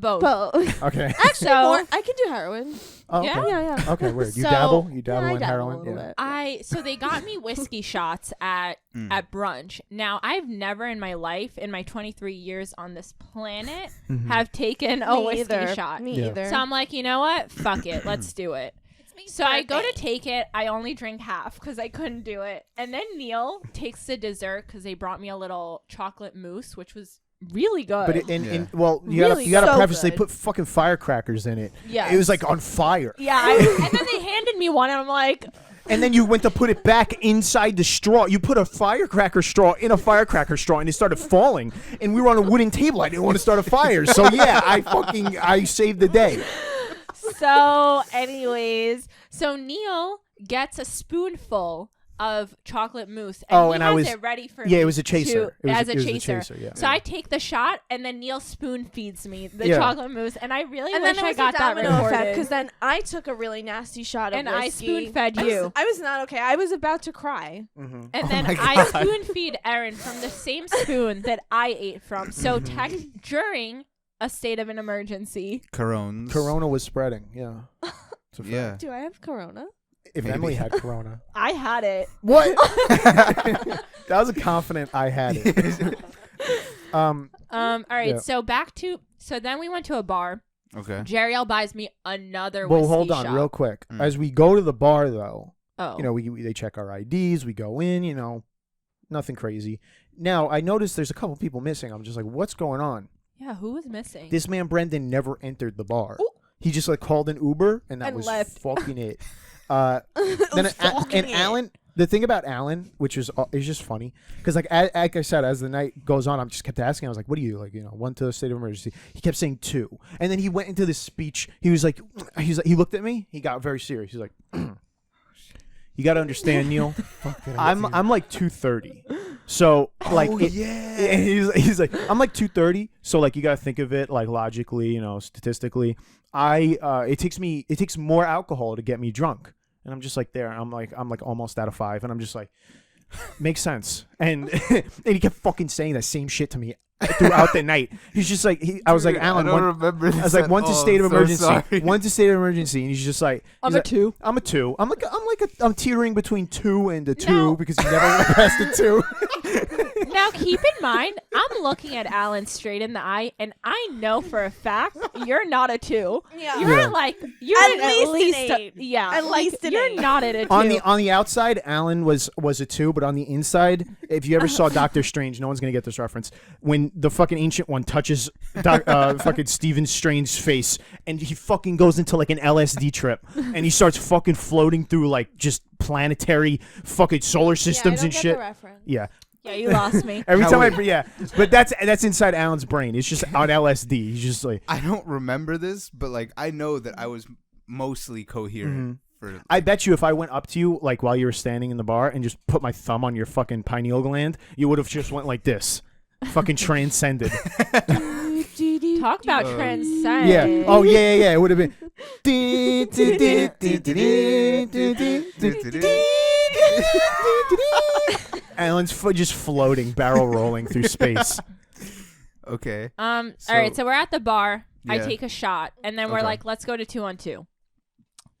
both. Both. Okay. Actually, So- more. I can do heroin. Oh, Yeah? okay. Yeah. Okay, weird. You So- dabble? You dabble I in dabble heroin? a little Yeah. bit. So they got me whiskey shots at brunch. Now I've never in my life, in my 23 years on this planet, have taken a Me whiskey either. shot. Me Yeah. either. So I'm like, you know what? Fuck it. Let's do it. me. So I go to take it. I only drink half because I couldn't do it. And then Neil takes the dessert because they brought me a little chocolate mousse, which was really good. But you Really gotta so preface. They good. put fucking firecrackers in it. Yeah. It was like on fire. Yeah. And then they handed me one, and I'm like, And then you went to put it back inside the straw. You put a firecracker straw in a firecracker straw, and it started falling. And we were on a wooden table. I didn't want to start a fire, so yeah, I saved the day. so anyways, so Neil gets a spoonful of chocolate mousse, and he has it ready for me. It was a chaser. It was a the chaser. yeah. So I take the shot, and then Neil spoon feeds me the Yeah. chocolate mousse, and I really And wish then it I was got a that domino effect recorded. because then I took a really nasty shot of And I whiskey. spoon fed you. I was not okay. I was about to cry. And Oh then my I God. spoon feed Erin from the same spoon that I ate from. So during a state of an emergency. Corones. Corona was spreading. Yeah. It's a fact. Yeah. Do I have corona? If Maybe. Emily had Corona. I had it. What? That was a confident I had it. All right. Yeah. So then we went to a bar. Okay. Jeriel buys me another Well, whiskey hold on, shot. real quick. Mm. As we go to the bar, though, Oh. they check our IDs. We go in. Nothing crazy. Now I noticed there's a couple people missing. I'm just like, what's going on? Yeah, who was missing? This man Brendan never entered the bar. He just called an Uber, and that And was left. fucking it. It Then was fucking it. Alan. The thing about Alan, which is just funny, because like I said, as the night goes on, I just kept asking. I was like, "What do you like? One to a state of emergency." He kept saying 2, and then he went into this speech. He was like, he looked at me. He got very serious. He's like, "You got to understand, Neil. I'm like 230, so like yeah. he's like, I'm like 230, so like you got to think of it like logically, statistically. It takes more alcohol to get me drunk." And I'm just like there. I'm like almost out of 5, and I'm just like, makes sense. And and he kept fucking saying that same shit to me throughout the night. He's just like I was like, Alan, I don't remember this I was like, at one's a all. state of I'm so emergency. sorry. One's a state of emergency, and he's just like, I'm he's a like, 2. I'm a 2. I'm teetering between 2 and a 2 No. because he never went past the 2. Now, keep in mind, I'm looking at Alan straight in the eye, and I know for a fact you're not a 2. Yeah. You're Yeah. like you're At least an 8. yeah, At like, least an you're 8. not at a 2. On the outside, Alan was a 2, but on the inside, if you ever saw Doctor Strange, no one's gonna get this reference. When the fucking Ancient One touches fucking Stephen Strange's face, and he fucking goes into like an LSD trip, and he starts fucking floating through like just planetary fucking solar systems and shit. Yeah. Yeah, you lost me. Every Now time wait. but that's inside Alan's brain. It's just on LSD. He's just like, I don't remember this, but like I know that I was mostly coherent for. I bet you if I went up to you like while you were standing in the bar and just put my thumb on your fucking pineal gland, you would have just went like this, fucking transcended. Talk about transcend. Yeah. Oh yeah. It would have been. Alan's just floating, barrel rolling through space. Okay. All right, so we're at the bar. I Yeah. take a shot, and then we're Okay. like, let's go to 2-on-2.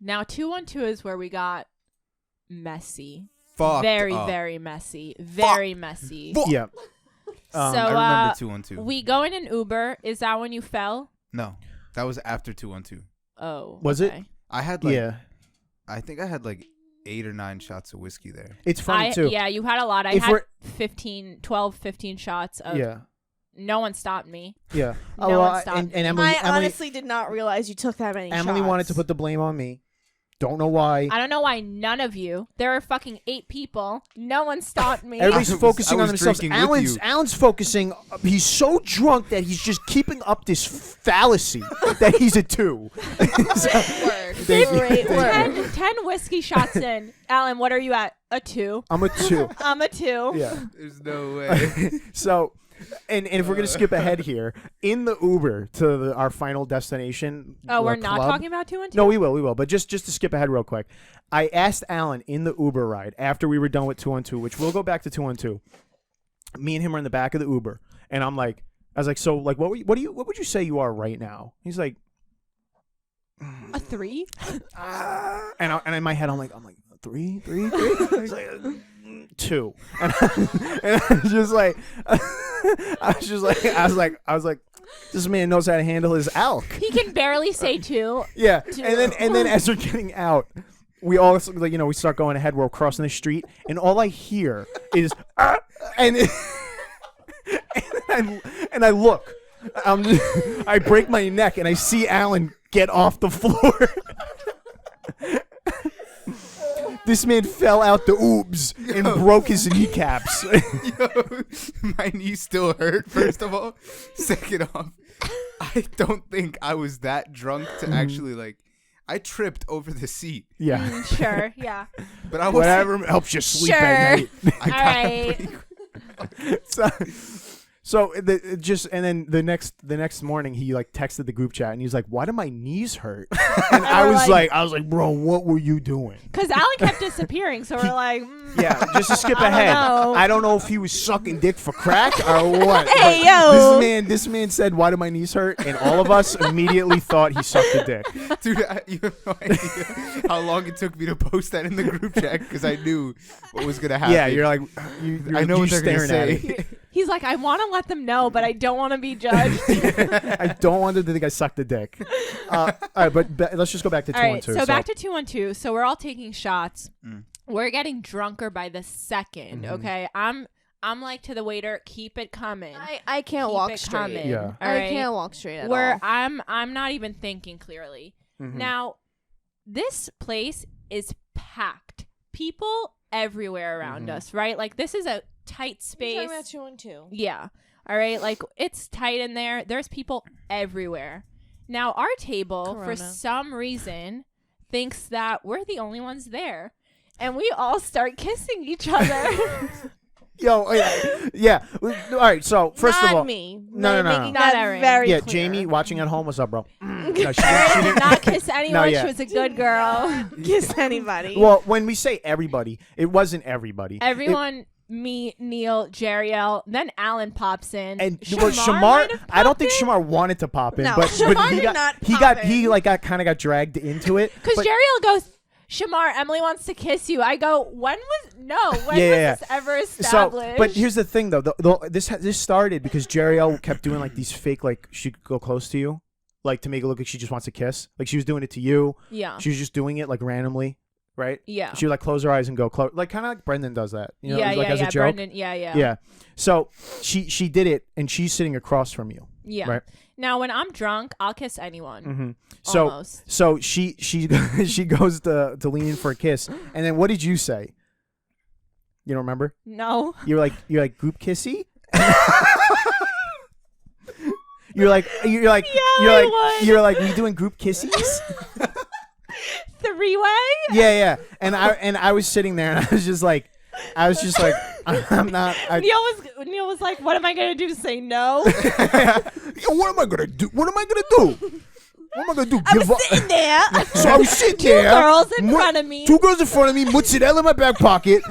Now 2-on-2 is where we got messy. Fucked Very, up. very messy. Very messy. Yeah. So I remember 2-on-2. we go in an Uber. Is that when you fell? No, that was after 2-on-2. Oh. Was it? okay. I had like Yeah. I think I had like 8 or 9 shots of whiskey there. It's funny too. Yeah, you had a lot. I If had we're- 12, 15 shots of Yeah. no one stopped me. Yeah. No one stopped and me. Emily, I Emily, honestly did not realize you took that many Emily shots. wanted to put the blame on me. Don't know why. I don't know why none of you. There are fucking 8 people. No one stopped me. Everybody's I was- focusing I on was themselves. drinking with you. Alan's focusing. He's so drunk that he's just keeping up this fallacy that he's a 2. Thank you. Great work. 10 whiskey shots in. Alan, what are you at? A 2. I'm a 2. I'm a 2. Yeah. There's no way. So, and if we're gonna skip ahead here, in the Uber to our final destination. Oh, we're the not club- talking about 2-on-2? No, we will. But just to skip ahead real quick, I asked Alan in the Uber ride after we were done with 2-on-2, which we'll go back to 2-on-2. Me and him are in the back of the Uber, and I was like, so like, what would you say you are right now? He's like, A 3? and in my head, I'm like, 3. He's like, 2, and I was just like, I was like, This man knows how to handle his alk. He can barely say two. Yeah, and then as we're getting out, we all we start going ahead. We're crossing the street, and all I hear is and and I look. I break my neck, and I see Alan get off the floor. This man fell out the oobs and broke his kneecaps. Yo, my knees still hurt, first of all. Second off, I don't think I was that drunk to actually, I tripped over the seat. Yeah. Sure, yeah. But I was Whatever helps you sleep at night. I got Alright. So then the next morning he texted the group chat and he's like, "Why do my knees hurt?" And I was like, "Bro, what were you doing?" Because Alan kept disappearing, so we're like, Yeah, just to skip I don't ahead. know. I don't know if he was sucking dick for crack or what. Hey, but yo. this man said, "Why do my knees hurt?" And all of us immediately thought he sucked a dick. Dude, you have no idea how long it took me to post that in the group chat because I knew what was gonna happen. Yeah, you're like, I know you're what they're gonna staring at say. it. he's like, I want to let them know, but I don't want to be judged. I don't want them to think I sucked a dick. All right, but let's just go back to All right, 212. so back to 212. So we're all taking shots. Mm. We're getting drunker by the second. Mm-hmm. Okay, I'm like to the waiter, keep it coming. I can't Keep walk it straight. coming. Yeah. All I right? can't walk straight at Where all. I'm not even thinking clearly. Mhm. Now, this place is packed. People everywhere around Mhm. us, right? Like this is a tight You're space. talking about 212. Yeah. All right. Like it's tight in there. There's people everywhere. Now, our table, for Corona. some reason, thinks that we're the only ones there. And we all start kissing each other. Yo, yeah. All right, so first Not of all, me. No. Making Not that Erin. very yeah, clear. Jamie watching at home, what's up, bro? No, she Erin didn't. did not kiss anyone. yeah. She was a good girl. Kiss anybody. Well, when we say everybody, it wasn't everybody. Everyone, me, Neil, Jeriel, then Alan pops in. And Shamar Shamar, might have I don't think popped in. Shamar wanted to pop in, No, but Shamar he did got not he pop got in. he kind of got dragged into it. Because but- Jeriel goes, Shamar, Emily wants to kiss you. I go, when was this ever established? So, but here's the thing though, this started because Jeriel kept doing these fake she'd go close to you, to make it look like she just wants to kiss, she was doing it to you. Yeah. She was just doing it randomly, right? Yeah. She would close her eyes and go close, kind of like Brendan does that, you know, yeah, as a joke. Brendan, yeah. Yeah. So she did it, and she's sitting across from you. Yeah. Right. Now, when I'm drunk, I'll kiss anyone. Mm-hmm. So Almost. so she she goes to lean in for a kiss, and then what did you say? You don't remember? No. You're like group kissy. You're like we doing group kissies. Three-way? Yeah. And I was sitting there, and I was just like, I'm not. Neil was like, what am I going to do to say no? What am I gonna do? What am I gonna do? I was sitting there. So I was sitting Two there. girls in front of me. Two girls in front of me. Mozzarella in my back pocket.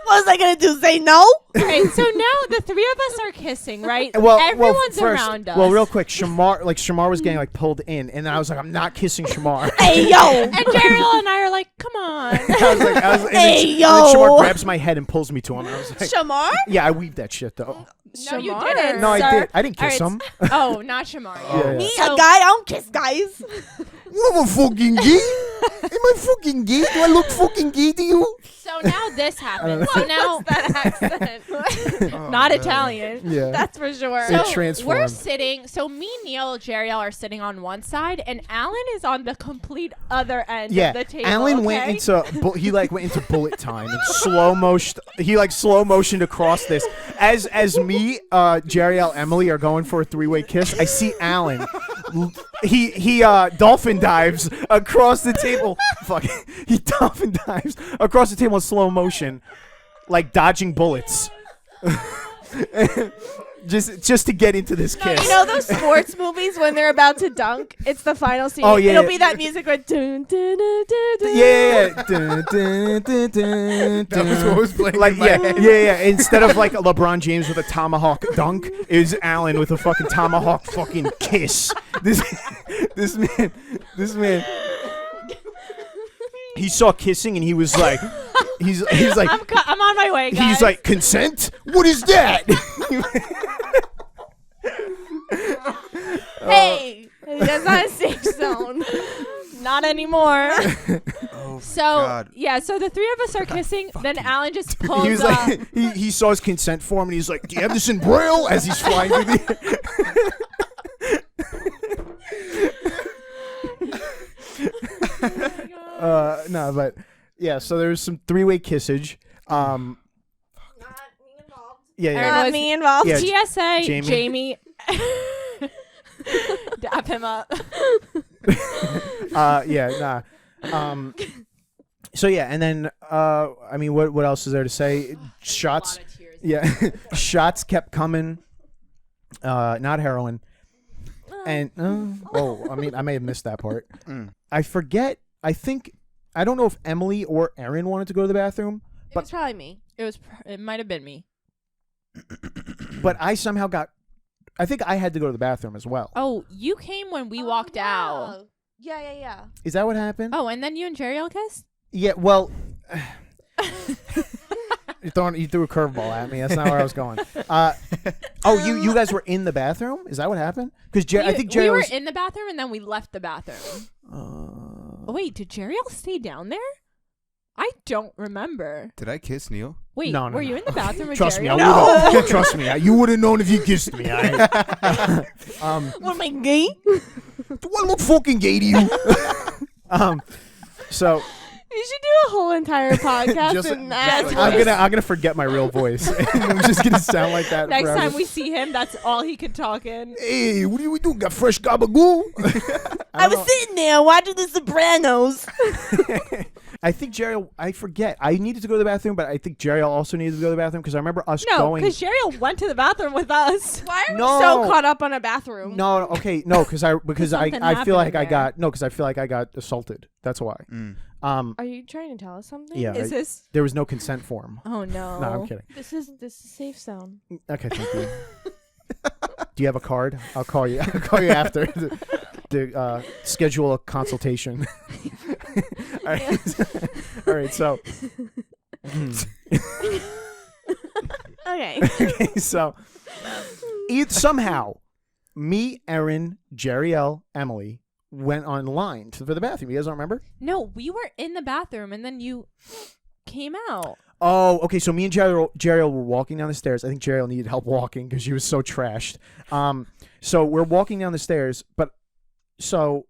What was I gonna do? Say no? Right, so now the three of us are kissing, right? Well, Everyone's first, around us. Well, real quick, Shamar was getting pulled in, and then I was like, I'm not kissing Shamar. Hey yo. And Jeriel and I are like, come on. I was like, Hey, and then Shamar yo. grabs my head and pulls me to him. And I was like, Shamar? yeah, I weaved that shit though. No, you Shamar? didn't. No, I sir. did. I didn't kiss All him. Oh, not Shamar. Yeah. Me, So- a guy? I don't kiss guys. What am I fucking gay? Am I fucking gay? Do I look fucking gay to you? So now this happens. So now that accent. not Italian. Yeah. That's for sure. It So transformed. we're sitting. So me, Neil, Jeriel are sitting on one side, and Alan is on the complete other end Yeah, of the table. Alan okay? went into went into bullet time and slow motioned. He slow motioned across this. As me, Jeriel, Emily are going for a 3-way kiss. I see Alan. He dolphin dives across the table. Fuck. He dolphin dives across the table in slow motion, dodging bullets. just to get into this kiss. You know those sports movies when they're about to dunk? It's the final scene. Oh, yeah. It'll be that music with dun, dun, dun, dun, dun. Yeah. Dun, dun, dun, dun, That was what was playing in my yeah, head. yeah. Instead of LeBron James with a tomahawk dunk, is Allen with a fucking tomahawk fucking kiss. This man. He saw kissing and he was like, he's like, I'm on my way, guys. he's like, consent? What is that? Hey, that's not a safe zone. not anymore. Oh my So God. yeah, so the three of us are kissing. Then Alan just pulls he was up. like, he saw his consent form and he's like, do you have this in Braille? As he's flying through the no, but yeah, so there's some three-way kissage. Not me involved. Yeah, yeah. Erin Not was- me involved. Yeah. TSA, Jamie. Jamie. Dap him up. Yeah, nah. So yeah, and then I mean, what else is there to say? Shots. Yeah, shots kept coming. Not heroin. And I mean, I may have missed that part. I forget. I think I don't know if Emily or Erin wanted to go to the bathroom, It was probably me. It might have been me. but I somehow got. I think I had to go to the bathroom as well. Oh, you came when we walked out. Yeah. Is that what happened? Oh, and then you and Jerry all kissed? Yeah. Well, you threw a curveball at me. That's not where I was going. You guys were in the bathroom? Is that what happened? Because I think Jerry we were was. in the bathroom and then we left the bathroom. Oh, wait, did Jerry all stay down there? I don't remember. Did I kiss Neil? Wait, No, were you in the bathroom with Trust Jerry? me, I would've- trust me, you would have known if you kissed me. What am I gay? Do I look fucking gay to you? So You should do a whole entire podcast Just- in that. just I'm voice. gonna forget my real voice. I'm just gonna sound like that. Next forever. time we see him, that's all he could talk in. Hey, what are we doing? Got fresh gabagool? I was sitting there watching The Sopranos. I think Jerry. I forget. I needed to go to the bathroom, but I think Jerry also needed to go to the bathroom because I remember us No, going. because Jerry went to the bathroom with us. Why are No. we so caught up on a bathroom? No, okay, no, because I something feel like I happening got no, because I feel like I got assaulted. That's why. Are you trying to tell us something? Yeah. Is this? There was no consent form. Oh no. No, I'm kidding. This is safe zone. Okay, thank you. Do you have a card? I'll call you. I'll call you after to schedule a consultation. All right. All right. So. Okay. Okay. So. Somehow, me, Erin, Jerry L, Emily went online for the bathroom. You guys don't remember? No, we were in the bathroom and then you came out. Oh, okay. So me and Jerry were walking down the stairs. I think Jerry needed help walking because she was so trashed. So we're walking down the stairs, and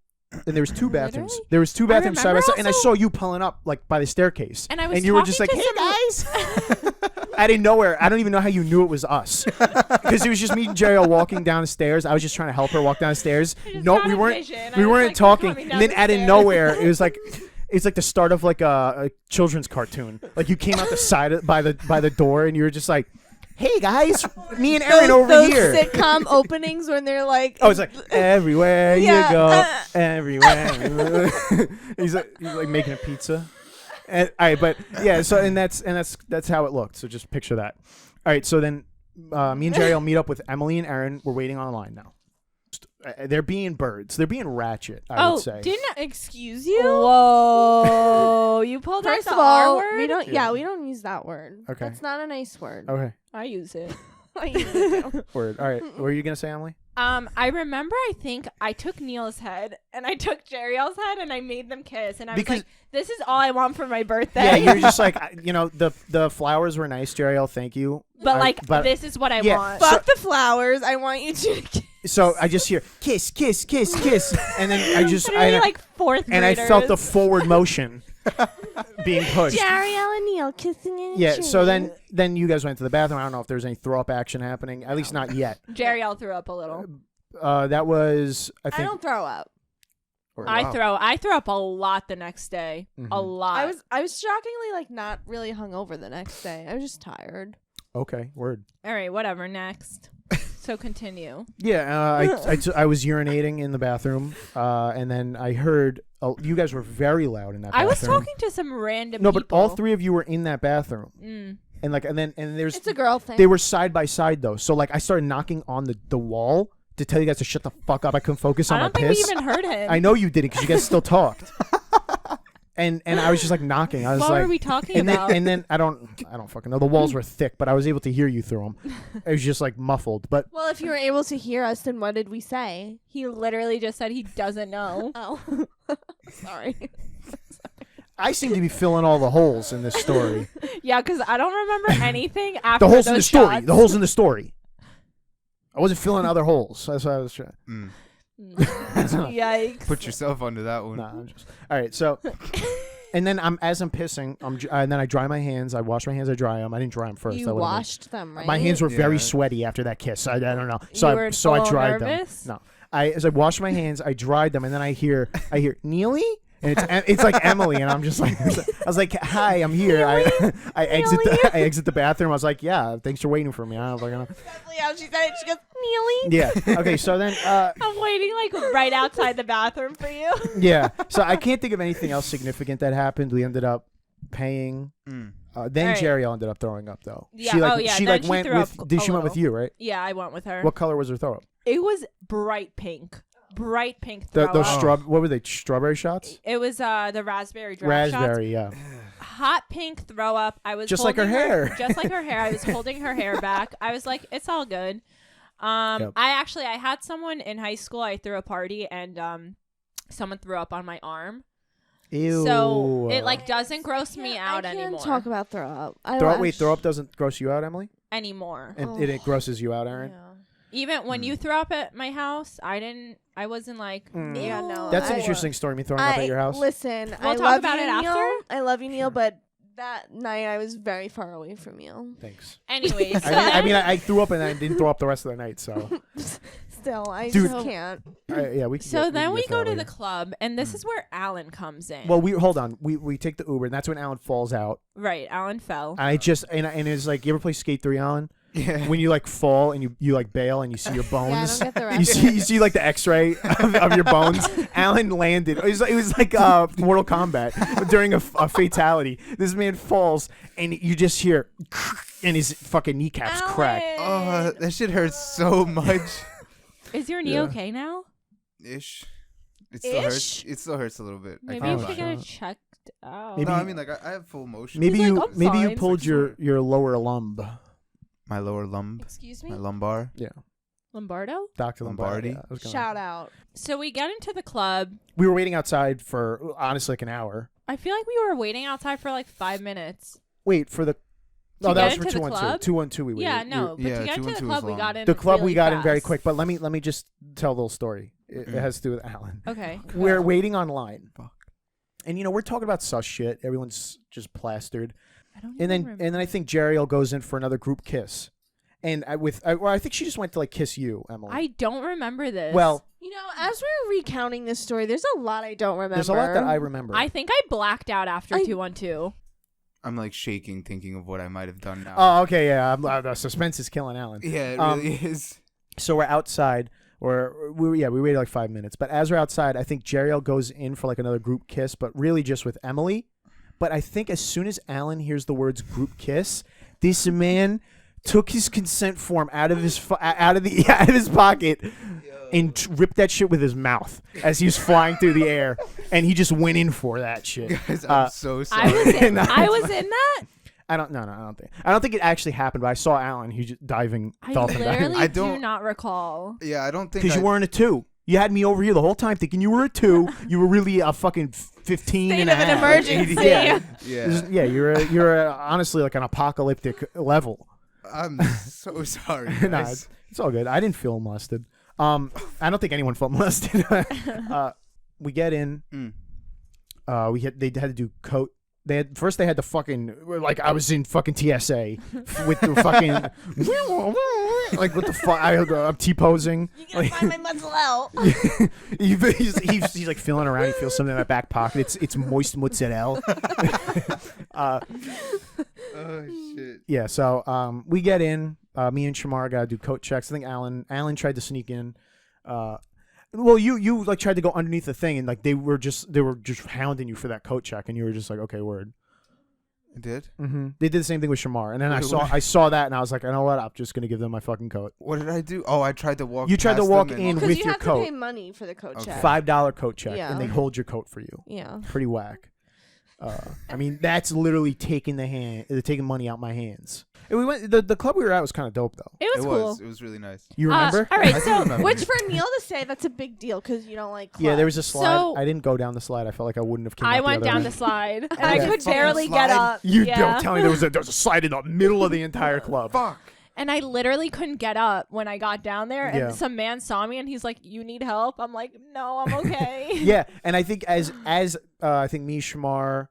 there was two bathrooms. Literally? There was two bathrooms side by remember side, and I also- saw you pulling up like by the staircase. And I was you were just like, talking "Hey to guys!" Out of nowhere. I don't even know how you knew it was us because it was just me and Jerry walking down the stairs. I was just trying to help her walk down the stairs. just No, got we a weren't. vision. We I was weren't like, talking, coming and down then the out of stairs. nowhere, it was like. It's like the start of like a children's cartoon. Like you came out the side by the door, and you were just like, "Hey guys, me and Erin over those here." sitcom openings when they're like, Oh, it's like everywhere Yeah, you go, everywhere. he's like making a pizza, and but yeah. So that's how it looked. So just picture that. All right. So then, me and Jerry will meet up with Emily and Erin. We're waiting online now. They're being birds. They're being ratchet. I would say. excuse you. Whoa, you pulled First out of the R all, word? we don't. Yeah. Yeah, we don't use that word. Okay. That's not a nice word. Okay. I use it. I use it too. Word. All right. What were you gonna say, Emily? I remember I think I took Neil's head and I took Jerry's head and I made them kiss and I Because- was like, this is all I want for my birthday. Yeah, you're just like the flowers were nice, Jerry. Thank you. but but this is what I yeah, want. Fuck the flowers. I want you to. so I just hear kiss, kiss, kiss, kiss, and then Literally like fourth and I graders. felt the forward motion being pushed. Jerry and Neil kissing in a Yeah. tree. So then you guys went to the bathroom. I don't know if there was any throw up action happening. At least not yet. Jerry all threw up a little. That was I I think. don't throw up. or- I throw up a lot the next day. A Mhm. lot. I was shockingly like not really hungover the next day. I was just tired. Okay. Word. all right, whatever. Next. So continue. Yeah. I was urinating in the bathroom, and then I heard you guys were very loud in that bathroom. I was talking to some random No, people. but all three of you were in that bathroom, Mm. and there's It's a girl thing. they were side by side though. So like I started knocking on the wall to tell you guys to shut the fuck up. I couldn't focus on I my don't think we piss. even heard him. I know you didn't because you guys still talked. and I was just like knocking. I was What like, were we talking and about? then I don't fucking know. The walls were thick, but I was able to hear you through them. It was just like muffled. But Well, if you were able to hear us, then what did we say? He literally just said he doesn't know. Oh, sorry. I seem to be filling all the holes in this story. Yeah, because I don't remember anything after The holes in the those story. shots. The holes in the story. I wasn't filling other holes. That's what I was trying. Yikes. Put yourself under that one. Nah, I'm just all right. So, and then as I'm pissing, and then I dry my hands. I wash my hands. I dry them. I didn't dry them first. You That would've been- washed them, right? My hands were very Yeah. sweaty after that kiss. I don't know. You were So I a little dried nervous? them. No, as I washed my hands, I dried them, and then I hear Neely. And it's like Emily, and I'm just like, I was like, "Hi, I'm here." I exit the bathroom. I was like, "Yeah, thanks for waiting for me." I was like, Exactly how she said it. She goes, Neely. "Yeah, okay." So then, I'm waiting like right outside the bathroom for you. yeah. So I can't think of anything else significant that happened. We ended up paying. Then All right. Jeriel ended up throwing up though. Yeah, She like oh, yeah, she then like she went threw with. up Did a she went with little. you, right? Yeah, I went with her. What color was her throw up? It was bright pink. Bright pink The, throw those up. what were they? Strawberry shots? It was the raspberry drop shots. Raspberry, yeah. Hot pink throw up. I was Just like her holding hair. Just like her hair. I was holding her hair back. I was like, it's all good. Yep. I had someone in high school. I threw a party and someone threw up on my arm. Ew. So it like doesn't gross me out I can't anymore. talk about throw up. Throw up doesn't gross you out, Emily, anymore. and it grosses you out, Erin. Yeah. Even when you threw up at my house, I wasn't like, Yeah, no. That's an I- interesting story. Me throwing up at your house. Listen, We'll I talk love about you, it after? Neil. I love you, Neil, but that night I was very far away from you. Thanks. anyways. So I mean, then- I threw up and I didn't throw up the rest of the night. So Still, I Dude. just can't. yeah, we. Can so get, then we can get go that to later. the club, and this is where Alan comes in. Well, we hold on. We take the Uber, and that's when Alan falls out. right, Alan fell. And I just and it's like, you ever play Skate 3, Alan? Yeah. When you like fall and you like bail and you see your Yeah, I bones. don't get the You reference. see like the X-ray of your bones. Alan landed. It was like Mortal Kombat during a fatality. This man falls and you just hear, and his fucking kneecaps crack. Oh, that shit hurts so much. Is your knee Yeah. okay now? Ish. It still hurts. Ish? It still hurts a little bit. I Maybe can't you lie. should get it checked out. Maybe- No, I mean like I have full motion. Maybe He's you like, "I'm maybe you fine." pulled your lower lumb. My lower lumb, Excuse me? my lumbar. Yeah, Lombardo? Dr. Lombardi. Lombardi? Yeah, I was gonna- Shout out. So we get into the club. We were waiting outside for honestly like an hour. I feel like we were waiting outside for like 5 minutes. Wait for the. To Oh, that get was for into the 212. club? 212 we waited. Yeah, no, but yeah, to get into the 212 club, was we got long. in. The club we really got in very fast. quick, but let me just tell a little story. It has to do with Alan. Okay. We're waiting online. Fuck. And we're talking about sus shit. Everyone's just plastered. I don't And even then I think Jeriel goes in for another group kiss. And I think she just went to like kiss you, Emily. I don't remember this. well, You know, as we're recounting this story, there's a lot I don't remember. there's a lot that I remember. I think I blacked out after I- 212. I'm like shaking, thinking of what I might have done now. Oh, okay, yeah. The suspense is killing Alan. Yeah, it Um, really is. So we're outside, we waited like 5 minutes. But as we're outside, I think Jeriel goes in for like another group kiss, but really just with Emily. But I think as soon as Alan hears the words group kiss, this man took his consent form out of his out of his pocket and ripped that shit with his mouth as he was flying through the air, and he just went in for that shit. Guys, I'm so sorry. No, I was in that. I don't think it actually happened, but I saw Alan. He just diving I dolphin diving. literally I do don't- not recall. Yeah, I don't think Because you weren't a 2. You had me over here the whole time thinking you were a 2. You were really a fucking 15 State and a of an half. emergency. Yeah. Yeah, Yeah, you're honestly like an apocalyptic level. I'm so sorry. Nah, Guys. it's all good. I didn't feel molested. I don't think anyone felt molested. We get in. Mm. They had to do coat. They had the fucking, like I was in fucking TSA with the fucking like what the fuck. I'm T-posing. You gotta find my muzzle out. he's like feeling around. He feels something in my back pocket. It's moist mozzarella. Oh shit. Yeah, so we get in. Me and Shamar gotta do coat checks. I think Alan tried to sneak in. Well, you like tried to go underneath the thing, and like they were just hounding you for that coat check, and you were just like, okay, word. I did? Mm-hmm. They did the same thing with Shamar, and then Wait, what? I saw that, and I was like, you know what? I'm just gonna give them my fucking coat. What did I do? Oh, I tried to walk. You tried to past walk them in and- Because with you your have coat. to pay money for the coat Okay. check. $5 coat check, Yeah. and they hold your coat for you. Yeah. Pretty whack. I mean, that's literally taking money out my hands. And we went. The club we were at was kind of dope though. It was cool. It was really nice. You remember? All right, I do so remember. Which for Neil to say, that's a big deal because you don't like clubs. Yeah, there was a slide. So- I didn't go down the slide. I felt like I wouldn't have. Came I out the went other down end. the slide, and Yeah. I could Fucking barely get slide. up. You yeah. don't tell me there was a slide in the middle of the entire club. Fuck. And I literally couldn't get up when I got down there. And Yeah. some man saw me, and he's like, "You need help?" I'm like, "No, I'm okay." Yeah, and I think as I think me, Shamar,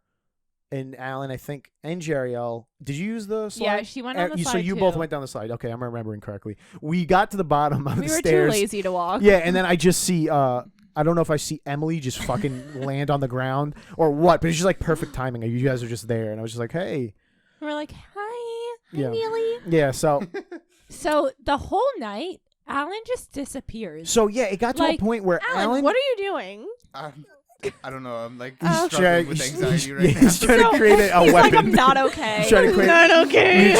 and Alan, I think, and Jeriel, did you use the slide? Yeah, she went on the slide So you too. both went down the slide. Okay, I'm remembering correctly. We got to the bottom of We the were stairs. too lazy to walk. Yeah, and then I just see I don't know if I see Emily just fucking land on the ground or what, but it's just like perfect timing. You guys are just there, and I was just like, hey. We're like, "Hi, Yeah. Neely." Yeah, so So the whole night, Alan just disappears. yeah, it got to a Like, point where Alan, what are you doing? I don't know. I'm like He's struggling with anxiety right now. He's trying to create a he's weapon. like, "I'm not okay." He's trying to create. Not okay.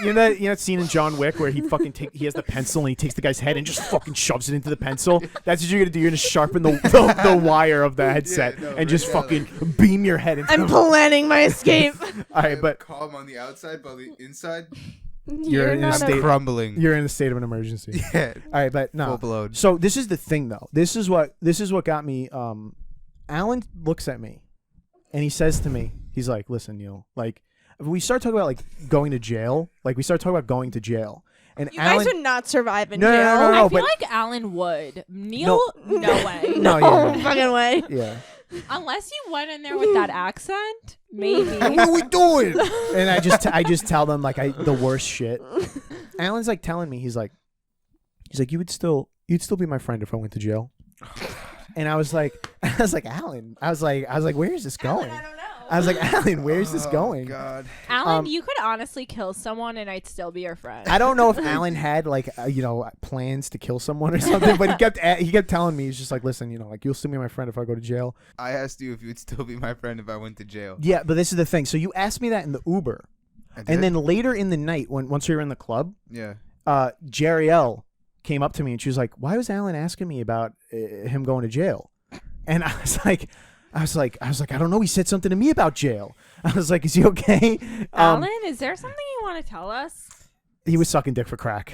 You know that scene in John Wick where he has the pencil and he takes the guy's head and just fucking shoves it into the pencil. That's what you're gonna do. You're gonna sharpen the wire of the headset no, and right, just yeah, fucking beam your head into. I'm planning my escape. All right, but calm on the outside, but the inside, You're in a not state- crumbling. you're in a state of an emergency. Yeah, All right, but no. full blown. So this is the thing, though. This is what got me. Alan looks at me, and he says to me, he's like, "Listen, Neil, like, we start talking about like going to jail. Like, we start talking about going to jail, and You Alan, guys would not survive in No, no, jail. no, no, I no, feel but- like Alan would. Neil, no way. No, No yeah, fucking way. yeah. Unless you went in there with that accent, maybe. What are we doing? And I just tell them like the worst shit. Alan's like telling me he's like you'd still be my friend if I went to jail. And I was like Alan, I was like where is this going? I don't know. I was like, Alan, where's this going? God. Alan, you could honestly kill someone and I'd still be your friend. I don't know if Alan had like plans to kill someone or something, but he kept telling me, he's just like, listen, like you'll still be my friend if I go to jail. I asked you if you would still be my friend if I went to jail. Yeah, but this is the thing. So you asked me that in the Uber, I did? and then later in the night, once we were in the club, Yeah. Jeriel came up to me and she was like, "Why was Alan asking me about him going to jail?" And I was like, I don't know. He said something to me about jail. I was like, "Is he okay?" Alan, is there something you want to tell us? He was sucking dick for crack.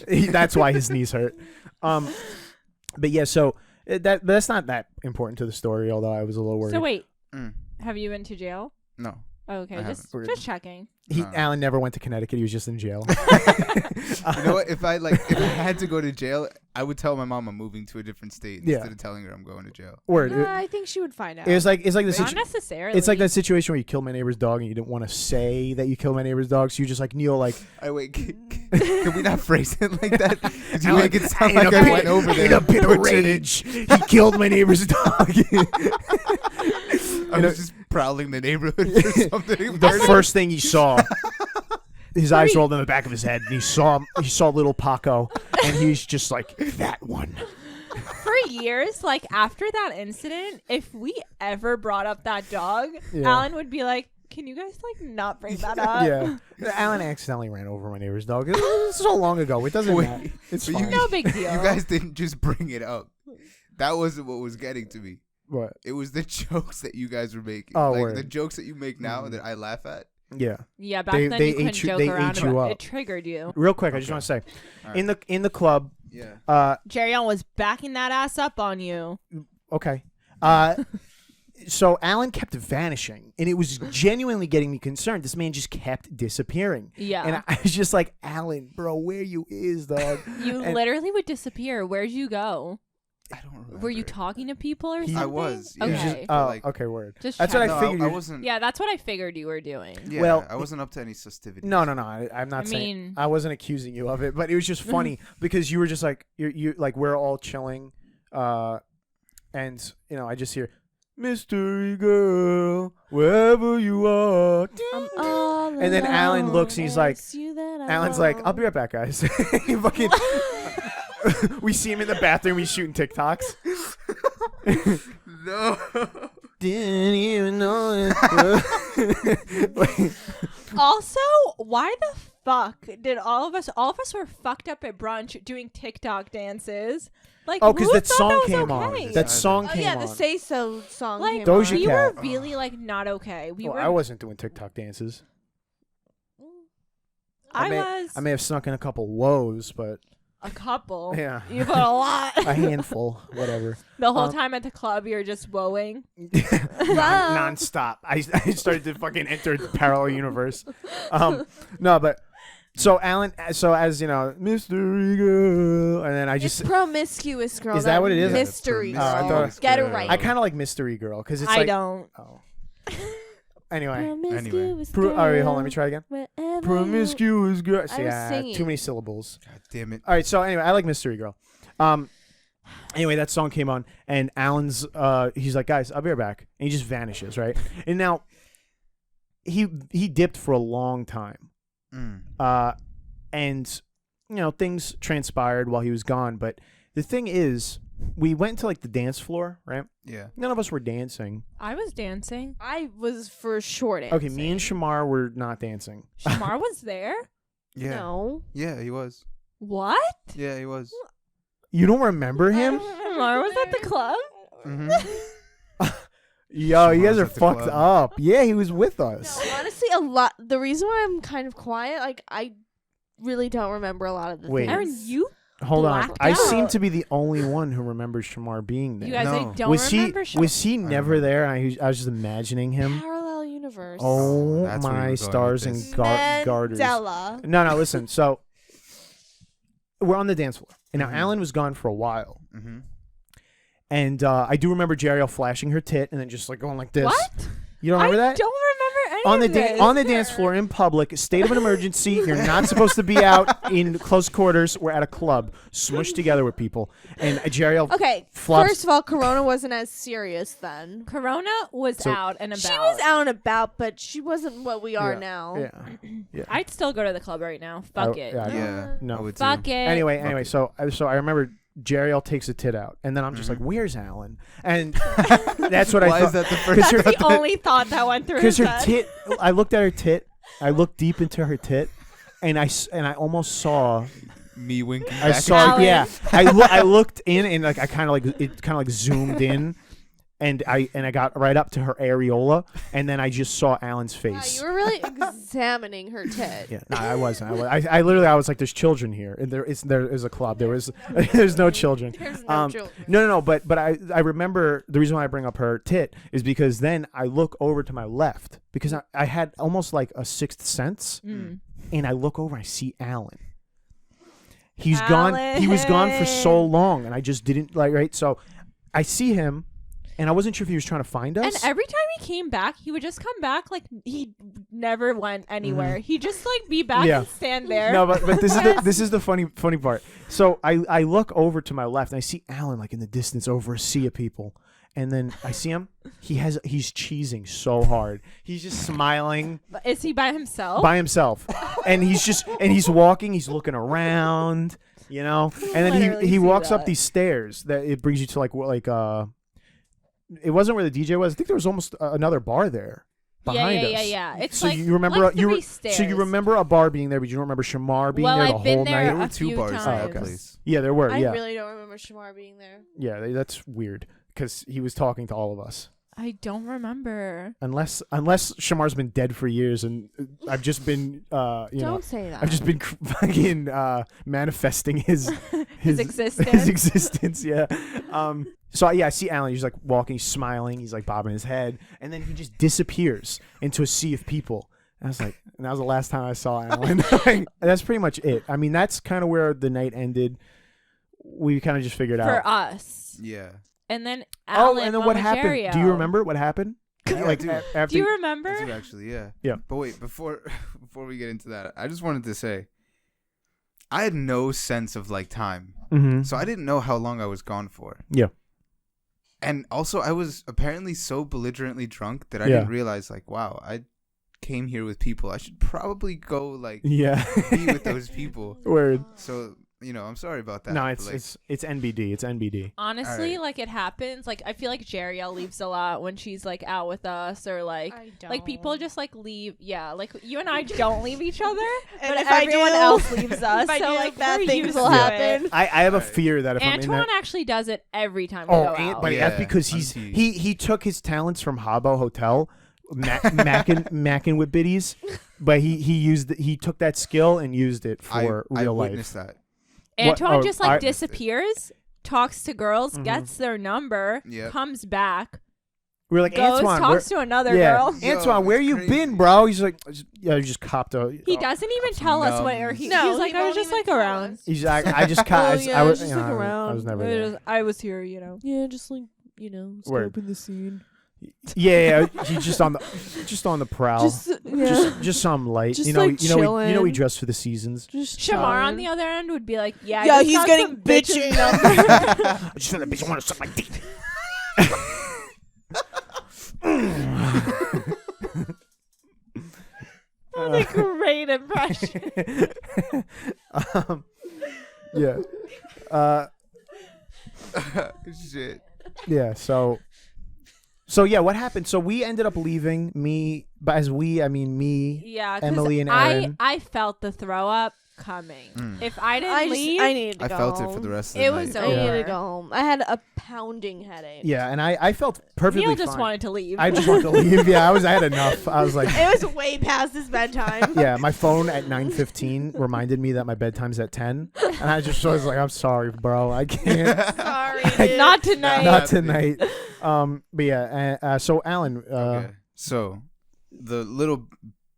That's why his knees hurt. But yeah, so that's not that important to the story. Although I was a little worried. So wait, Mm. have you been to jail? No. Oh, okay, I just haven't. checking. No. Alan never went to Connecticut. He was just in jail. You know what? If I had to go to jail, I would tell my mom I'm moving to a different state Yeah. instead of telling her I'm going to jail. Word. I think she would find out. It's like the Not situation. necessarily. It's like that situation where you killed my neighbor's dog and you didn't want to say that you killed my neighbor's dog, so you just like Neil, like Wait, can we not phrase it like that? Did you Alan, make it sound in like a I bit- went over there? in a bit of butchered it? rage. He killed my neighbor's dog. I was just prowling the neighborhood for something. The first thing he saw, his eyes rolled in the back of his head, and he saw little Paco, and he's just like, that one. for years, like after that incident, if we ever brought up that dog, Yeah. Alan would be like, "Can you guys like not bring that up?" Yeah, Alan accidentally ran over my neighbor's dog. It was so long ago. It doesn't Wait, matter. It's but fine. No big deal. You guys didn't just bring it up. That wasn't what was getting to me. What? It was the jokes that you guys were making. Oh, like word. the jokes that you make now that I laugh at. Yeah. Yeah, back They- then they you couldn't ate you- joke they around ate you about up. it. It triggered you. Real quick, I just Okay. want to say, All in the club, Yeah. Jerry Allen was backing that ass up on you. okay. So Alan kept vanishing, and it was genuinely getting me concerned. This man just kept disappearing. Yeah. And I was just like, Alan, bro, where you is, dog? You And- literally would disappear. Where'd you go? I don't remember. Were you talking to people or something? I was. Yeah. He was just- Okay. oh, Like- okay, word. Just That's what I No, figured. I you- wasn't. Yeah, that's what I figured you were doing. Yeah, Well, I wasn't up to any festivities. No. I'm not I saying. mean- I wasn't accusing you of it, but it was just funny because you were just like, you like we're all chilling, and I just hear, "Mystery girl, wherever you are." And then Alan looks and he's like, Alan's like, "I'll be right back, guys." He fucking. We see him in the bathroom. He's shooting TikToks. No. Didn't even know it. Also, why the fuck did all of us were fucked up at brunch doing TikTok dances? Like, Oh, because who that thought song was came okay? on. That song Oh came yeah, on. the Say So song. Like, came Doja on. we Cat. were really like not okay. We Well, were. I wasn't doing TikTok dances. I I may have snuck in a couple woes, but a couple. yeah, You put a lot. a handful, whatever. The whole time at the club, you're just woeing. Non-stop. I started to fucking enter the parallel universe. No, but so Alan, so as you know, mystery girl, and then I It's just promiscuous girl. Is that what it is? Mystery Yeah, Oh, I girl. thought- Get it right. I kind of like mystery girl because it's I like don't. oh. Anyway, Promiscuous all right, hold on, girl, let me try again. wherever Promiscuous girl. I See, was singing. too many syllables. God damn it. All right, so anyway, I like mystery girl. Anyway, that song came on, and Alan's he's like, guys, I'll be right back, and he just vanishes, right? And now he dipped for a long time, and you know things transpired while he was gone. But the thing is, we went to like the dance floor, right? Yeah. None of us were dancing. I was dancing. I was for sure dancing. Okay, me and Shamar were not dancing. Shamar was there. Yeah. No. Yeah, he was. What? Yeah, he was. You don't remember him? Shamar was at the club. Mm-hmm. Yo, you Shamar's guys are at the fucked club. up. Yeah, he was with us. No, honestly, a lot. The reason why I'm kind of quiet, like I really don't remember a lot of the Wait. things. Erin, you Hold on. blacked I out. seem to be the only one who remembers Shamar being there. You guys, I No. don't was remember. was he never there? I was just imagining him. Parallel universe. Oh That's where you were my going stars with and this. garters. Mandela. No, listen. So we're on the dance floor, and now Mhm. Alan was gone for a while, Mm-hmm. and I do remember Jeriel flashing her tit and then just like going like this. What? You don't remember I that? don't remember any On the of this. on the dance floor in public, state of an emergency. You're not supposed to be out in close quarters. We're at a club, smushed together with people, and Jeriel. Okay, Flops- first of all, Corona wasn't as serious then. Corona was So- out and about. She was out and about, but she wasn't what we are Yeah, now. Yeah. I'd still go to the club right now. Fuck Oh, it. yeah, I know. Yeah. No. I would too. Fuck it. Anyway, so I remember Jeriel takes a tit out, and then I'm just like, "Where's Alan?" And that's what I Why thought. is that the first? Because her, The only thought that went through his her head. tit. I looked at her tit. I looked deep into her tit, and I almost saw. Me winking I back saw. at Alan. Yeah. I looked in, and like I kind of like zoomed in, and I got right up to her areola, and then I just saw Alan's Wow, face. you were really examining her tit. Yeah, no, I wasn't. I literally, I was like, "There's children here, and there is a club. There was, there's no children." There's no children. No. But I remember the reason why I bring up her tit is because then I look over to my left because I had almost like a sixth sense, and I look over, I see Alan. He's gone. He was gone for so long, and I just didn't like. Right, so I see him. And I wasn't sure if he was trying to find us. And every time he came back, he would just come back like he never went anywhere. He'd just like be back Yeah. and stand there. No, but this is the funny part. So I look over to my left and I see Alan like in the distance over a sea of people, and then I see him. He's cheesing so hard. He's just smiling But is he by himself? by himself, and he's walking. He's looking around, you know. And then Literally he see walks up that. these stairs that it brings you to like. It wasn't where the DJ was. I think there was almost another bar there behind us. Yeah. It's So like you remember like you three so stairs. you remember a bar being there, but you don't remember Shamar being Well, there the I've been whole there night. There were a two few bars in that times. place. Yeah, there were. I Yeah, really don't remember Shamar being there. yeah, that's weird because he was talking to all of us. I don't remember. Unless Shamar's been dead for years, and I've just been Don't say that. I've just been fucking manifesting his existence. His existence, yeah. So yeah, I see Alan. He's like walking, he's smiling, he's like bobbing his head, and then he just disappears into a sea of people. And I was like, and that was the last time I saw Alan. Like, that's pretty much it. I mean, that's kind of where the night ended. We kind of just figured For out. us. Yeah. And then Alan And then what happened? Momagerio. Do you remember what happened? Yeah, Like dude. after Do you remember? I do actually, yeah. Yeah. But wait, before we get into that, I just wanted to say, I had no sense of like time, Mhm. so I didn't know how long I was gone for. Yeah. And also, I was apparently so belligerently drunk that I Yeah. didn't realize, like, wow, I came here with people. I should probably go like Yeah. be with those people. Word. So I'm sorry about that. No, but, it's NBD. It's NBD. Honestly, Alright. like it happens. Like I feel like Jeriel leaves a lot when she's like out with us, or like people just like leave. Yeah, like you and I don't leave each other, And but if I everyone do- else leaves us. if I so do, like bad we're things used will to happen. it. I have a Alright. fear that if I'm in Antoine that. actually does it every time we Oh, go out. but Yeah, that's because he took his talents from Habbo Hotel, macking with biddies, but he took that skill and used it for I real life. witnessed that. Antoine What- just I- like disappears, talks to girls, Mhm. gets their number, Yep. comes back, We were like, goes, Antoine, talks to another yeah, girl. Yo, Antoine, where it's you crazy. been, bro? He's like, yeah, he just copped a. He doesn't even tell us where numbs. he. No, he's like, he I was won't just even like tell around. us. He's like, I just caught. Oh, yeah, I was, just you like know, around. I was never there. I was here, you know. Yeah, just like Word. scoping the scene. Yeah, he's just on the prowl. Just some light. Just, you know, like, he chilling. dressed for the seasons. just Shamar on chilling. the other end would be like, yeah, Yeah, I just he's got getting some bitches bitchy. number. I just want a bitch. I want to suck my dick. That was a great impression. Yeah. Shit. Yeah. So yeah, what happened? So we ended up leaving. Me, but as we, I mean me. Yeah, 'cause Emily and Erin. I felt the throw up coming. Mm. If I didn't leave, I needed to I go felt home. it for the rest of the It night. was I over. needed to go home. I had a pounding headache. Yeah, and I felt perfectly Neil just fine. wanted to leave. I just wanted to leave. Yeah, I had enough. I was like, It was way past his bedtime. yeah, my phone at 9:15 reminded me that my bedtime's at 10, and I just was like, I'm sorry, bro, I can't. Sorry, Not tonight. Not tonight. But yeah, so Alan, Okay. So the little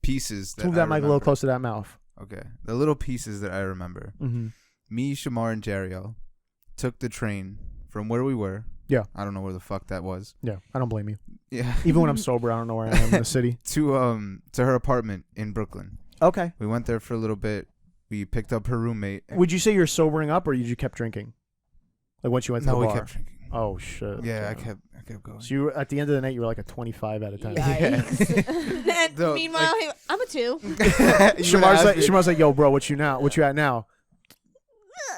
pieces that move I that mic a little remember- closer to that mouth. Okay. The little pieces that I remember. Mm-hmm. Me, Shamar, and Jeriel took the train from where we were. Yeah. I don't know where the fuck that was. Yeah, I don't blame you. Yeah. Even when I'm sober, I don't know where I am in the city. to her apartment in Brooklyn. Okay. We went there for a little bit. We picked up her roommate. Would you say you're sobering up, or you kept drinking? Like once you went to No, the we bar? kept drinking. Oh shit. Yeah, I Okay. kept going. So you were, at the end of the night, you were like a 25 out of 10. Yikes. And No, meanwhile, I'm a 2. Shamar's like, yo, bro, what you at now?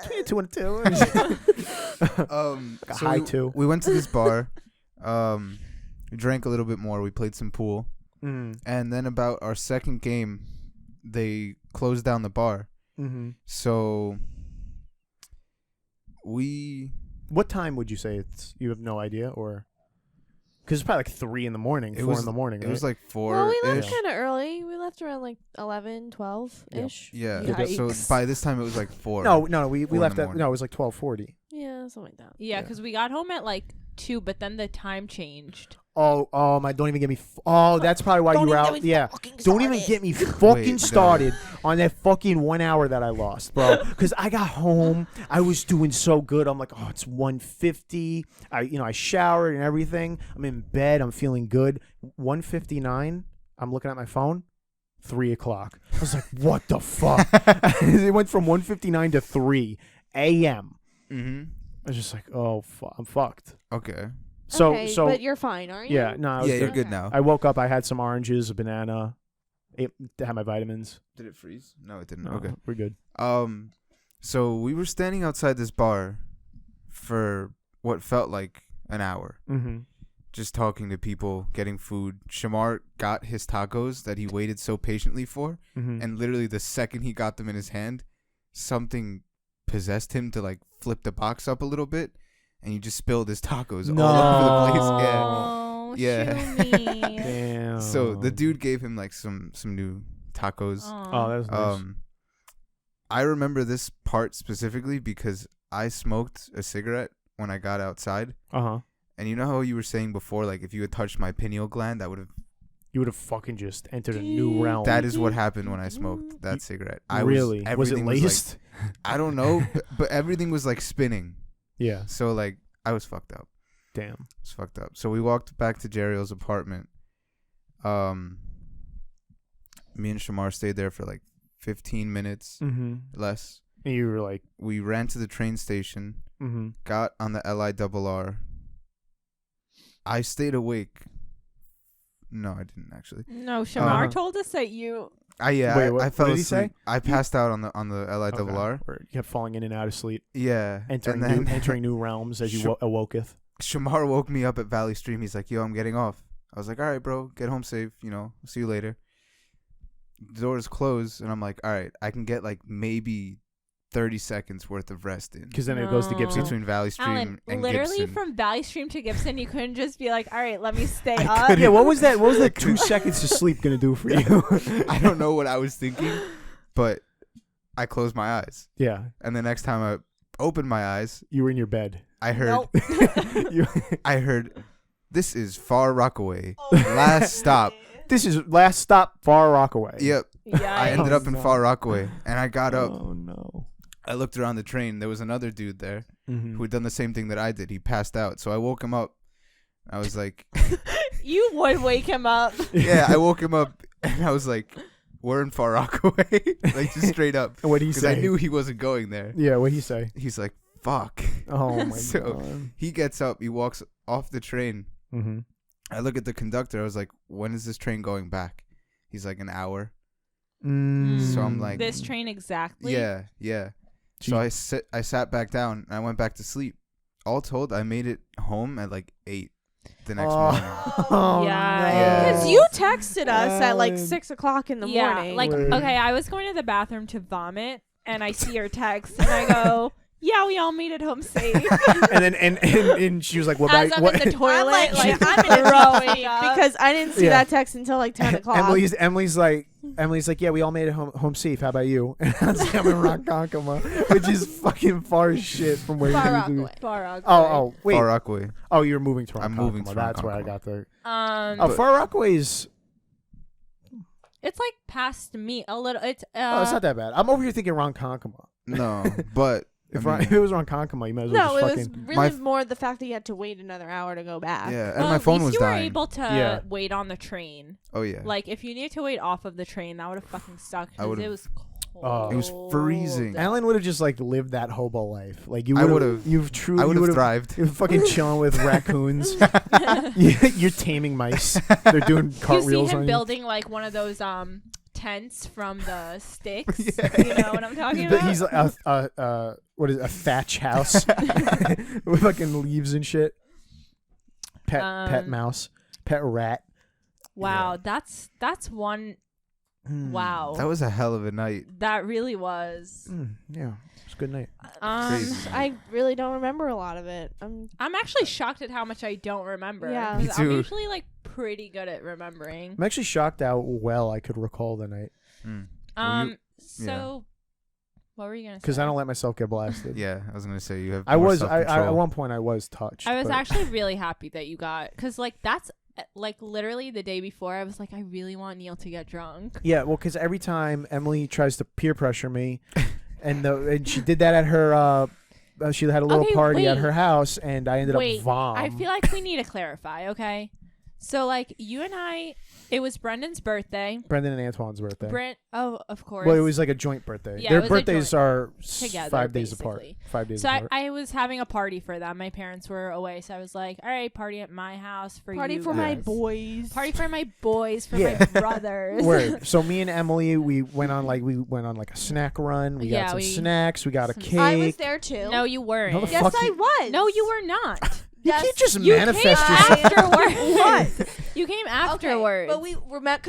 Between a 2 and a 2. A high we, 2. We went to this bar. We drank a little bit more. We played some pool. Mm. And then about our second game, they closed down the bar. Mm-hmm. So we What time would you say it's? You have no idea, or because it's probably like 3 in the morning, It 4 was- in the morning. it was right? like 4 Well, we left ish. kind of early. We left around like 11, 12-ish. Yeah. Yikes. So by this time it was like 4. no, we 4 in left the at morning. it was like 12:40. Yeah, something like that. Yeah, Yeah. because we got home at like 2, but then the time changed. Oh my! Don't even get me. That's probably why you were out. Yeah. Don't even get me fucking Wait, no. started on that fucking 1 hour that I lost, bro. Because I got home, I was doing so good. I'm like, oh, it's 1:50. I showered and everything. I'm in bed. I'm feeling good. 1:59. I'm looking at my phone. 3 o'clock. I was like, what the fuck? It went from 1:59 to 3 a.m. Mm-hmm. I was just like, oh, I'm fucked. Okay. So Okay, so but you're fine, aren't you? yeah, no, I was Yeah, you're good. good now. I woke up. I had some oranges, a banana. Had my vitamins. Did it freeze? No, it didn't. No, Okay. we're good. So we were standing outside this bar for what felt like an hour, Mm-hmm. just talking to people, getting food. Shamar got his tacos that he waited so patiently for, Mm-hmm. and literally the second he got them in his hand, something possessed him to like flip the box up a little bit, and he just spilled his tacos all over the place. Yeah. Oh, Yeah. Shumi. Damn. So the dude gave him like some new tacos. Oh, that was nice. I remember this part specifically because I smoked a cigarette when I got outside. Uh-huh. And you know how you were saying before, like if you had touched my pineal gland, that would have. You would have fucking just entered a new realm. That is what happened when I smoked that cigarette. Really? Was it everything laced? like, I don't know, but everything was like spinning. Yeah. So like I was fucked up. Damn. It's fucked up. So we walked back to Jeriel's apartment. Me and Shamar stayed there for like 15 minutes Mm-hmm. less. And you were like, We ran to the train station, mm-hmm. got on the LIRR. I stayed awake. No, I didn't actually. No, Shamar Uh-huh. told us that you Wait, what- I what fell did he asleep. say? I passed out on the LIRR. Or you kept falling in and out of sleep, Yeah, entering and then entering new realms as you awoketh. Shamar woke me up at Valley Stream. He's like, "Yo, I'm getting off." I was like, "All right, bro, get home safe. See you later." The doors close, and I'm like, "All right, I can get like maybe 30 seconds worth of rest in Because then it goes to No. Gibson. between Valley Stream Alan, and literally Gibson." from Valley Stream to Gibson, you couldn't just be like, all right, let me stay I up. couldn't. Yeah, what was that? What was that 2 seconds to sleep gonna do for you? I don't know what I was thinking, but I closed my eyes, Yeah, and the next time I opened my eyes, you were in your bed. I heard, Nope. You- I heard, "This is Far Rockaway, last stop." this is last stop, Far Rockaway. Yep, Yeah. I ended up in no. Far Rockaway, and I got up. Oh no. I looked around the train. There was another dude there Mhm. who had done the same thing that I did. He passed out, so I woke him up. I was like, You would wake him up. "Yeah." I woke him up, and I was like, "We're in Far Rockaway," like just straight up, And what'd he because say? I knew he wasn't going there. Yeah, what'd he say? He's like, "Fuck." Oh my So- god. He gets up. He walks off the train. Mm-hmm. I look at the conductor. I was like, "When is this train going back?" He's like, "An hour." Mm. So I'm like, This train exactly. Yeah, yeah. So I sat back down and I went back to sleep. All told, I made it home at like 8 the next morning. Oh, Yeah. Because no. you texted us at like Alan. 6 o'clock in the Yeah, morning. like, Word. okay, I was going to the bathroom to vomit, and I see your text, and I go, yeah, we all made it home safe. and then and she was like, "What As about I'm what?" in the toilet, I'm like, like, I'm in a throwing deep up. because I didn't see Yeah. that text until like 10 o'clock. Emily's like, "Yeah, we all made it home safe. How about you?" And I was like, "I'm in Ronkonkoma," which is fucking far as shit from where Far you Rockaway. Far Rockaway. Oh, wait. Far Rockaway. Oh, you're moving to Ronkonkoma. I'm moving to That's where I Ronkonkoma. got the. Um, Oh, But- Far Rockaway's. it's like past me a little. It's Oh, it's not that bad. I'm over here thinking Ronkonkoma. No, but If, I mean, if it was Ronkonkoma, you might as well No, just it was fucking. really My- more the fact that you had to wait another hour to go back. yeah, and well, my at phone least was you were dying. able to Yeah. wait on the train. Oh yeah, Like, if you needed to wait off of the train, that would have fucking sucked. I 'Cause would've- it was cold. Oh. It was freezing. Alan would have just like lived that hobo life. Like you I would would've- have. You've truly. I would you have would've- thrived. You're fucking chilling with raccoons. You're taming mice. They're doing You see cartwheels him on building like one of those tents from the sticks. Yeah. You know what I'm talking about? He's like what is it, a thatch house with fucking leaves and shit. Pet mouse, pet rat. Wow, that's one. Wow, That was a hell of a night. that really was. Yeah, it's a good night. Crazy. I really don't remember a lot of it. I'm actually shocked at how much I don't remember. Yeah. 'Cause Me I'm too. usually like pretty good at remembering. I'm actually shocked how well I could recall the night Mm. Well, you- So what were you gonna say? because I don't let myself get blasted. Yeah, I was gonna say you have. I more was. I at self-control. one point I was touched. I was but- actually really happy that you got, because like that's like literally the day before I was like, I really want Neil to get drunk. Yeah, well, because every time Emily tries to peer pressure me, and she did that at her. She had a little Okay, party at wait. her house, and I ended Wait, up vom. I feel like we need to clarify, okay? So like you and I, it was Brendan's birthday. Brendan and Antoine's birthday. Brent, oh, of course. Well, it was like a joint birthday. Yeah, it Their was a birthdays joint are together, 5 days apart. basically. 5 days So apart. I was having a party for them. My parents were away, so I was like, all right, party at my house for Party you for my guys. boys. Party for my boys, for Yeah. my brothers. Word. So me and Emily, we went on like a snack run. We Yeah, got some we- snacks. We got a some- cake. I was there too. No, you weren't. No, the Yes, fuck I you- was. No, you were not. You Yes. can't just You manifest came yourself. afterwards. What? You came Okay, afterwards. but we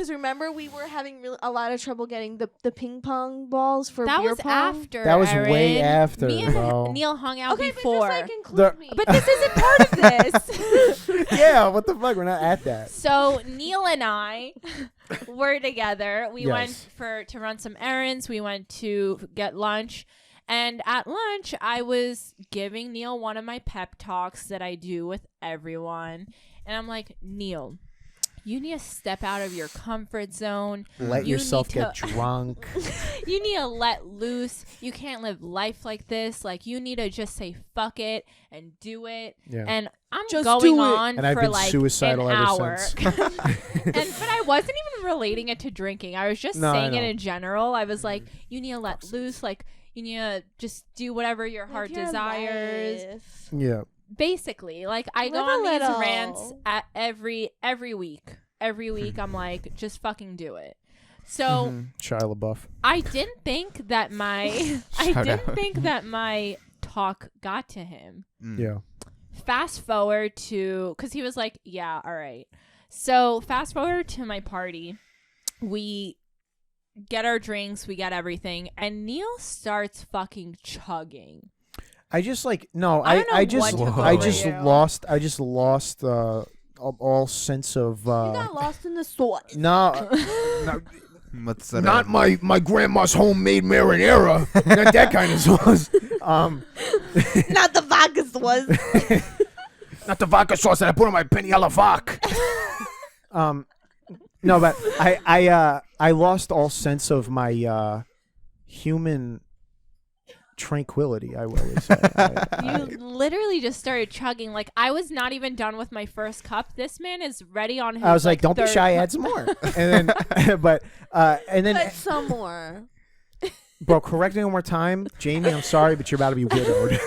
remember we were having a lot of trouble getting the ping pong balls for that beer was pong. after. That was way Erin. after, Me and bro. Neil hung out Okay, before. but just like include The- me. But this isn't part of this. Yeah, what the fuck? We're not at that. So Neil and I were together. We Yes. went to run some errands. We went to get lunch. And at lunch, I was giving Neil one of my pep talks that I do with everyone. And I'm like, Neil, you need to step out of your comfort zone. Let You yourself need get to- drunk. You need to let loose. You can't live life like this. Like, you need to just say fuck it and do it. Yeah. And I'm Just going do it. on And I've for been like suicidal an ever hour. since. But I wasn't even relating it to drinking. I was just No, I saying it know. in general. I was like, you need to let loose. Like, you need to just do whatever your heart Live your desires. life. Yeah. Basically, like I go Live a on these little. rants at every week. Every week, I'm like, just fucking do it. So Shia LaBeouf. I didn't think that my talk got to him. Yeah. Fast forward to, because he was like, yeah, all right. So fast forward to my party. We get our drinks, we get everything, and Neil starts fucking chugging. I just like no. I don't know I just what took I over just you. lost. I just lost all sense of. You got lost in the sauce. No, What's that? not my grandma's homemade marinara. Not that kind of sauce. Not the vodka sauce. Not the vodka sauce that I put on my penny a la vodka. No, but I lost all sense of my human tranquility. I will always say. You literally just started chugging. Like, I was not even done with my first cup. This man is ready on his I was like, don't be third shy, cup. add some more. And then, but Some more. bro, correct me one more time, Jamie. I'm sorry, but you're about to be widowed.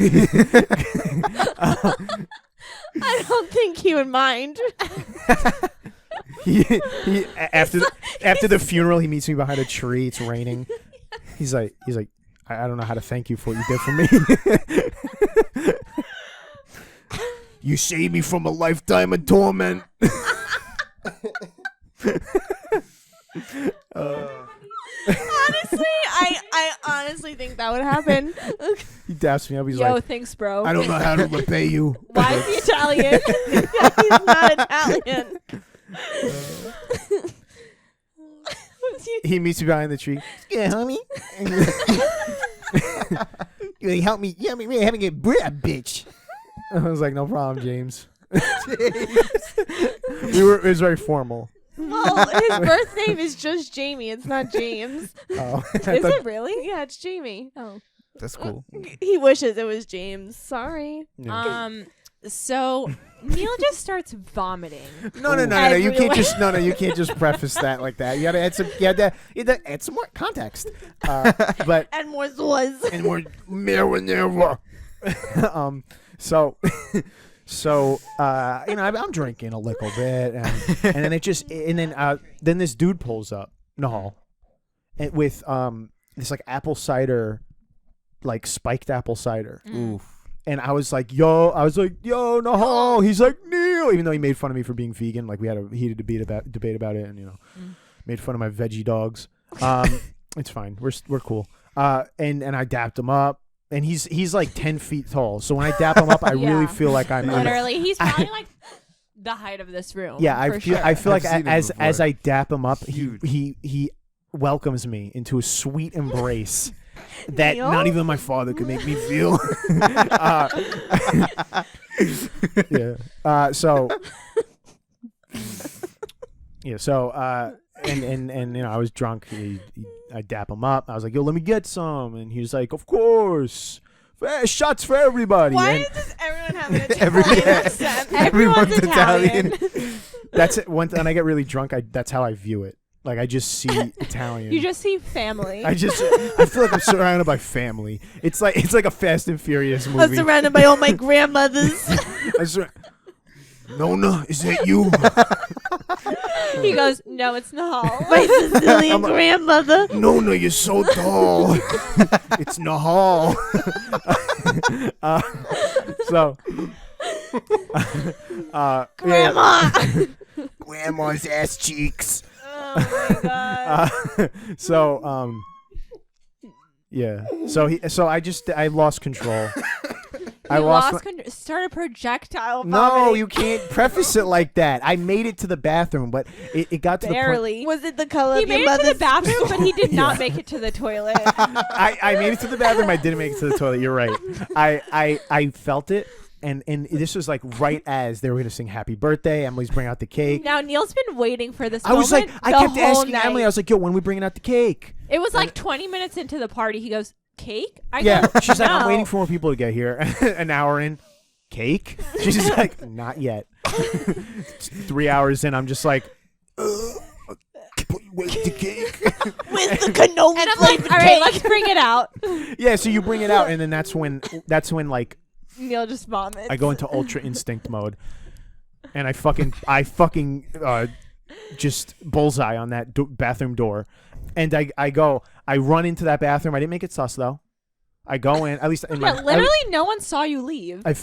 I don't think he would mind. he after the funeral, he meets me behind a tree. It's raining. He's like, I don't know how to thank you for what you did for me. You saved me from a lifetime of torment. Honestly, I honestly think that would happen. He daps me up. He's Yo, like, thanks, bro. I don't know how to repay you. Why is he Italian? Yeah, he's not Italian. He meets me behind the tree. Yeah, homie. You help me. Yeah, we're having a bread, bitch. I was like, no problem, James. It was very formal. Well, his birth name is just Jamie. It's not James. Oh, Is it really? Yeah, it's Jamie. Oh, That's cool. he wishes it was James. Sorry. Yeah. So Neil just starts vomiting. No. You can't just you can't just preface that like that. You gotta add some. You had to add some more context. But And more sauce. and more marinara. So I'm drinking a little bit, and then this dude pulls up, with this like apple cider, like spiked apple cider. Oof. And I was like, yo, no. He's like, Neil, even though he made fun of me for being vegan. Like, we had a heated debate about it, and made fun of my veggie dogs. It's fine. We're cool. And I dapped him up, and he's like 10 feet tall. So when I dap him up, I Yeah. really feel like I'm Literally, he's probably like the height of this room. Yeah, I for feel sure. I feel I've like seen him as before. I dap him up, Huge. he welcomes me into a sweet embrace that Neil? not even my father could make me feel. Yeah. So and I was drunk. I dap him up. I was like, yo, let me get some, and he was like, of course. Shots for everybody. Why And does everyone have an Every- Italian yeah. accent? Everyone's Italian. that's it. When I get really drunk, that's how I view it. Like, I just see Italian. You just see family. I feel like I'm surrounded by family. It's like a Fast and Furious I'm movie. surrounded by all my grandmothers. Nona, is that you? He goes, no, it's not. My Sicilian grandmother. Nona, you're so tall. It's Nahal. Grandma. Grandma's ass cheeks. Oh my god. I lost control. I You lost. start a projectile No, vomiting. you can't preface it like that. I made it to the bathroom, but it got to the point. Barely. Was it the color He of your made it to mother's the bathroom, but he did not Yeah. make it to the toilet. I made it to the bathroom. I didn't make it to the toilet. You're right. I felt it, and this was like right as they were gonna sing Happy Birthday. Emily's bringing out the cake. Now, Neil's been waiting for this I was like, moment I the kept whole asking night. Emily. I was like, yo, when are we bringing out the cake? It was like 20 minutes into the party. He goes, cake? I Yeah, go, she's like, I'm "No." waiting for more people to get here. An hour in, cake? She's like, not yet. 3 hours in, I'm just like, where's the cake? with the cannoli And I'm like, flavored all right, cake. let's bring it out. Yeah, so you bring it out, and then that's when like Neil just vomits. I go into ultra instinct mode, and I fucking just bullseye on that bathroom door. And I run into that bathroom. I didn't make it sus though. I go in, at least in my. Yeah, literally, no one saw you leave. I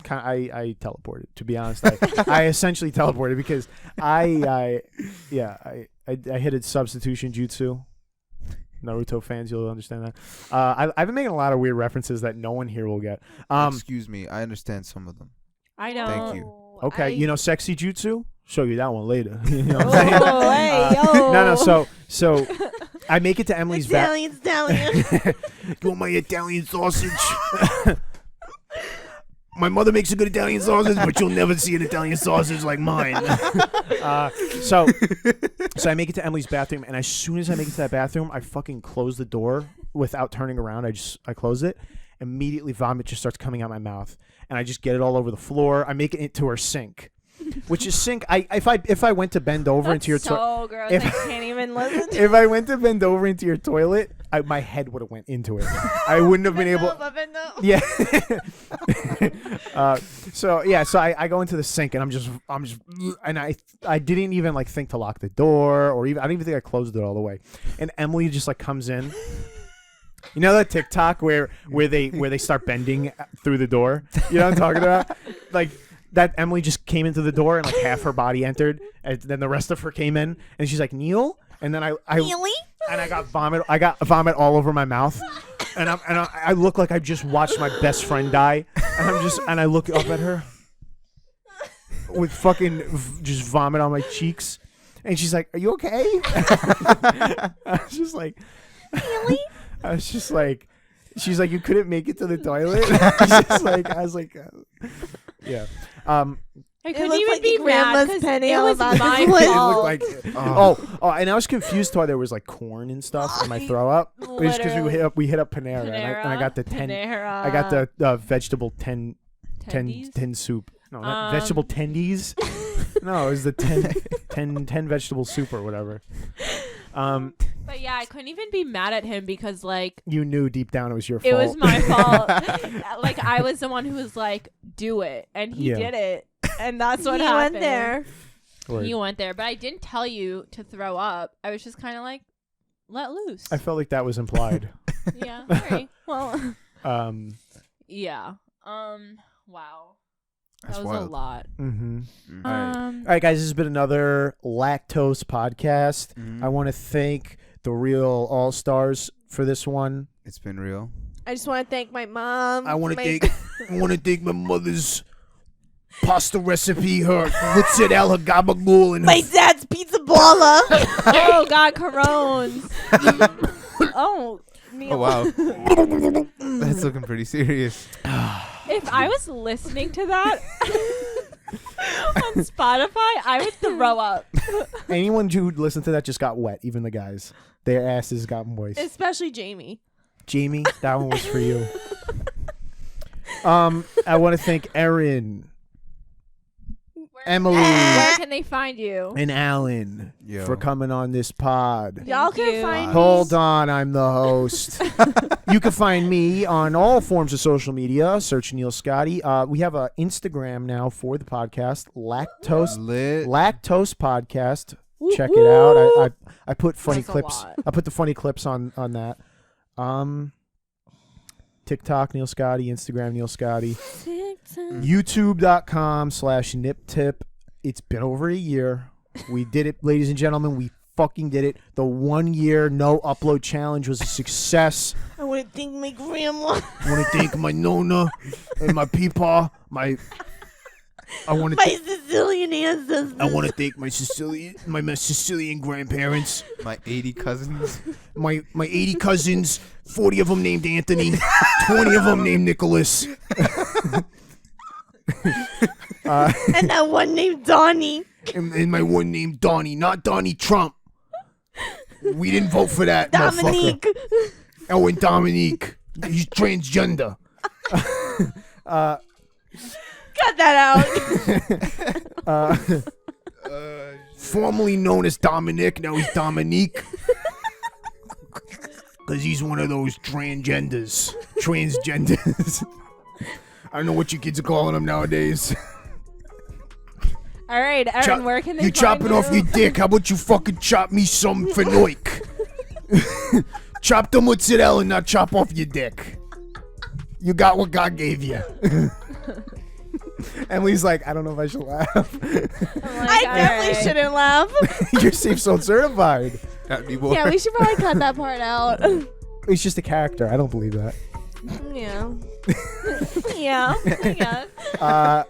teleported. To be honest, I essentially teleported because I hit a substitution jutsu. Naruto fans, you'll understand that. I've been making a lot of weird references that no one here will get. Excuse me, I understand some of them. I don't. Thank you. Okay, you know sexy jutsu? Show you that one later. You know Oh, what I'm saying? hey, yo. No. So I make it to Emily's back. Italian. You want my Italian sausage? My mother makes a good Italian sausage, but you'll never see an Italian sausage like mine. So I make it to Emily's bathroom, and as soon as I make it to that bathroom, I fucking close the door without turning around. I close it. Immediately, vomit just starts coming out my mouth, and I just get it all over the floor. I make it into her sink, which is sink. If I went to bend over into your toilet. So gross. I can't even listen. If I went to bend over into your toilet, my head would have went into it. I wouldn't have been able. Yeah. So I go into the sink and I'm just, and I didn't even like think to lock the door or even I didn't even think I closed it all the way. And Emily just like comes in. You know that TikTok where they start bending through the door? You know what I'm talking about? Like. That Emily just came into the door and like half her body entered, and then the rest of her came in, and she's like Neil, and then I got vomit. I got vomit all over my mouth, and I look like I just watched my best friend die, and I look up at her with fucking just vomit on my cheeks, and she's like, "Are you okay?" I was just like, Really? I was just like, she's like, "You couldn't make it to the toilet." I was like, yeah. I couldn't looked even like be your grandma's mad 'cause penny it all was about my this one. It fault. looked like and I was confused why there was like corn and stuff in my throw up. It was because we hit up Panera, and I got the Panera. I got the vegetable ten soup. No, not vegetable tendies. No, it was the 10 vegetable soup or whatever. But yeah, I couldn't even be mad at him because like You knew deep down it was your fault. it was my fault. Like I was the one who was like, "Do it," and he Yeah. did it, and that's what He happened. went there. Word. He went there, but I didn't tell you to throw up. I was just kind of like, let loose. I felt like that was implied. Yeah. All right. Well. Yeah. Wow. That's That was wild. a lot. Mm-hmm. All right. All right, guys, this has been another Lactoast podcast. Mhm. I want to thank the real all-stars for this one. It's been real. I just want to thank my mom. I want to my- thank my mother's pasta recipe, her mozzarella gabagool, and my dad's pizza baller. Oh God, Corones. Oh. Neil. Oh wow, that's looking pretty serious. If I was listening to that on Spotify, I would throw up. anyone who listened to that just got wet. Even the guys, their asses got moist. Especially Jamie. Jamie, that one was for you. I want to thank Erin, Emily, Where can they find you? and Alan Yo. for coming on this pod. Y'all Thank can you. find me. Hold on, I'm the host. You can find me on all forms of social media. Search Neil Scotty. We have an Instagram now for the podcast, Lactoast Lit. Podcast. Check it out. I put funny That's a clips. lot. I put the funny clips on that. TikTok Neil Scotty, Instagram Neil Scotty, YouTube.com/niptip. It's been over a year. We did it, ladies and gentlemen. We fucking did it. The 1 year no upload challenge was a success. I want to thank my grandma. I want to thank my Nona and my Peepaw. I want My to. Sicilian ancestors. I want to thank my Sicilian grandparents, My 80 cousins. my 80 cousins, 40 of them named Anthony, 20 of them named Nicholas. And that one named Donnie. And my one named Donnie, not Donnie Trump. We didn't vote for that, Dominique. motherfucker. Oh, and Dominique. He's transgender. Cut that out. Formerly known as Dominic, now he's Dominique. Because he's one of those transgenders. I don't know what you kids are calling him nowadays. All right, Erin, Chop- where can they You find chopping you? off your dick? How about you fucking chop me some fenoik? Chop the mozzarella and not chop off your dick. You got what God gave you. Emily's like, I don't know if I should laugh. I definitely shouldn't laugh. You're safe zone certified. Not anymore. Yeah, we should probably cut that part out. It's just a character. I don't believe that. Yeah. Yeah.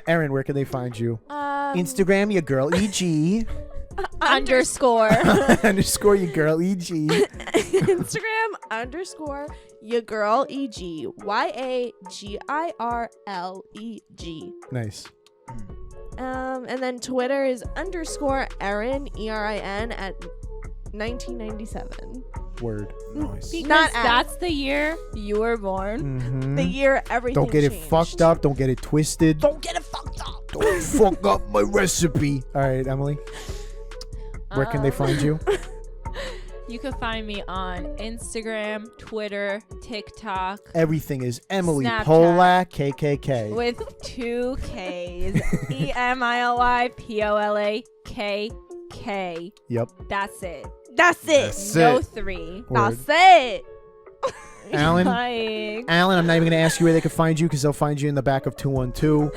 Erin, where can they find you? Instagram. Instagram, your girl EG. Underscore. Underscore your girl EG. Instagram _ your girl EG. YAGIRLEG. Nice. And then Twitter is _ Erin ERIN at 1997. Word. Nice. Because Not at. that's the year you were born. Mm-hmm. The year everything Don't get it changed. fucked up. Don't get it twisted. Don't get it fucked up. Don't fuck up my recipe. All right, Emily. Where can they find you? You can find me on Instagram, Twitter, TikTok Everything is Emily Snapchat. Polak KKK. with 2 Ks. EMILYPOLAKK. Yep. That's it. That's it. That's No it. 3. Word. That's it. Alan. Like, Alan, I'm not even gonna ask you where they can find you because they'll find you in the back of 212.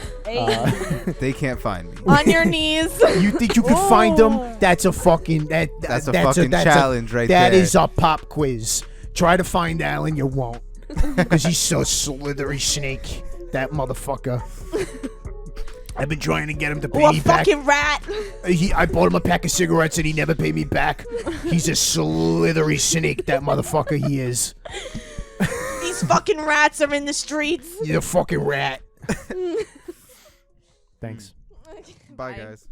They can't find me. On your knees. You think you can find them? That's a fucking That's a fucking challenge right That there. is a pop quiz. Try to find Alan, you won't, because he's so slithery snake. That motherfucker. I've been trying to get him to pay Oh, a me back. fucking rat. I bought him a pack of cigarettes and he never paid me back. He's a slithery snake, that motherfucker he is. These fucking rats are in the streets. You're a fucking rat. Thanks. Bye, guys.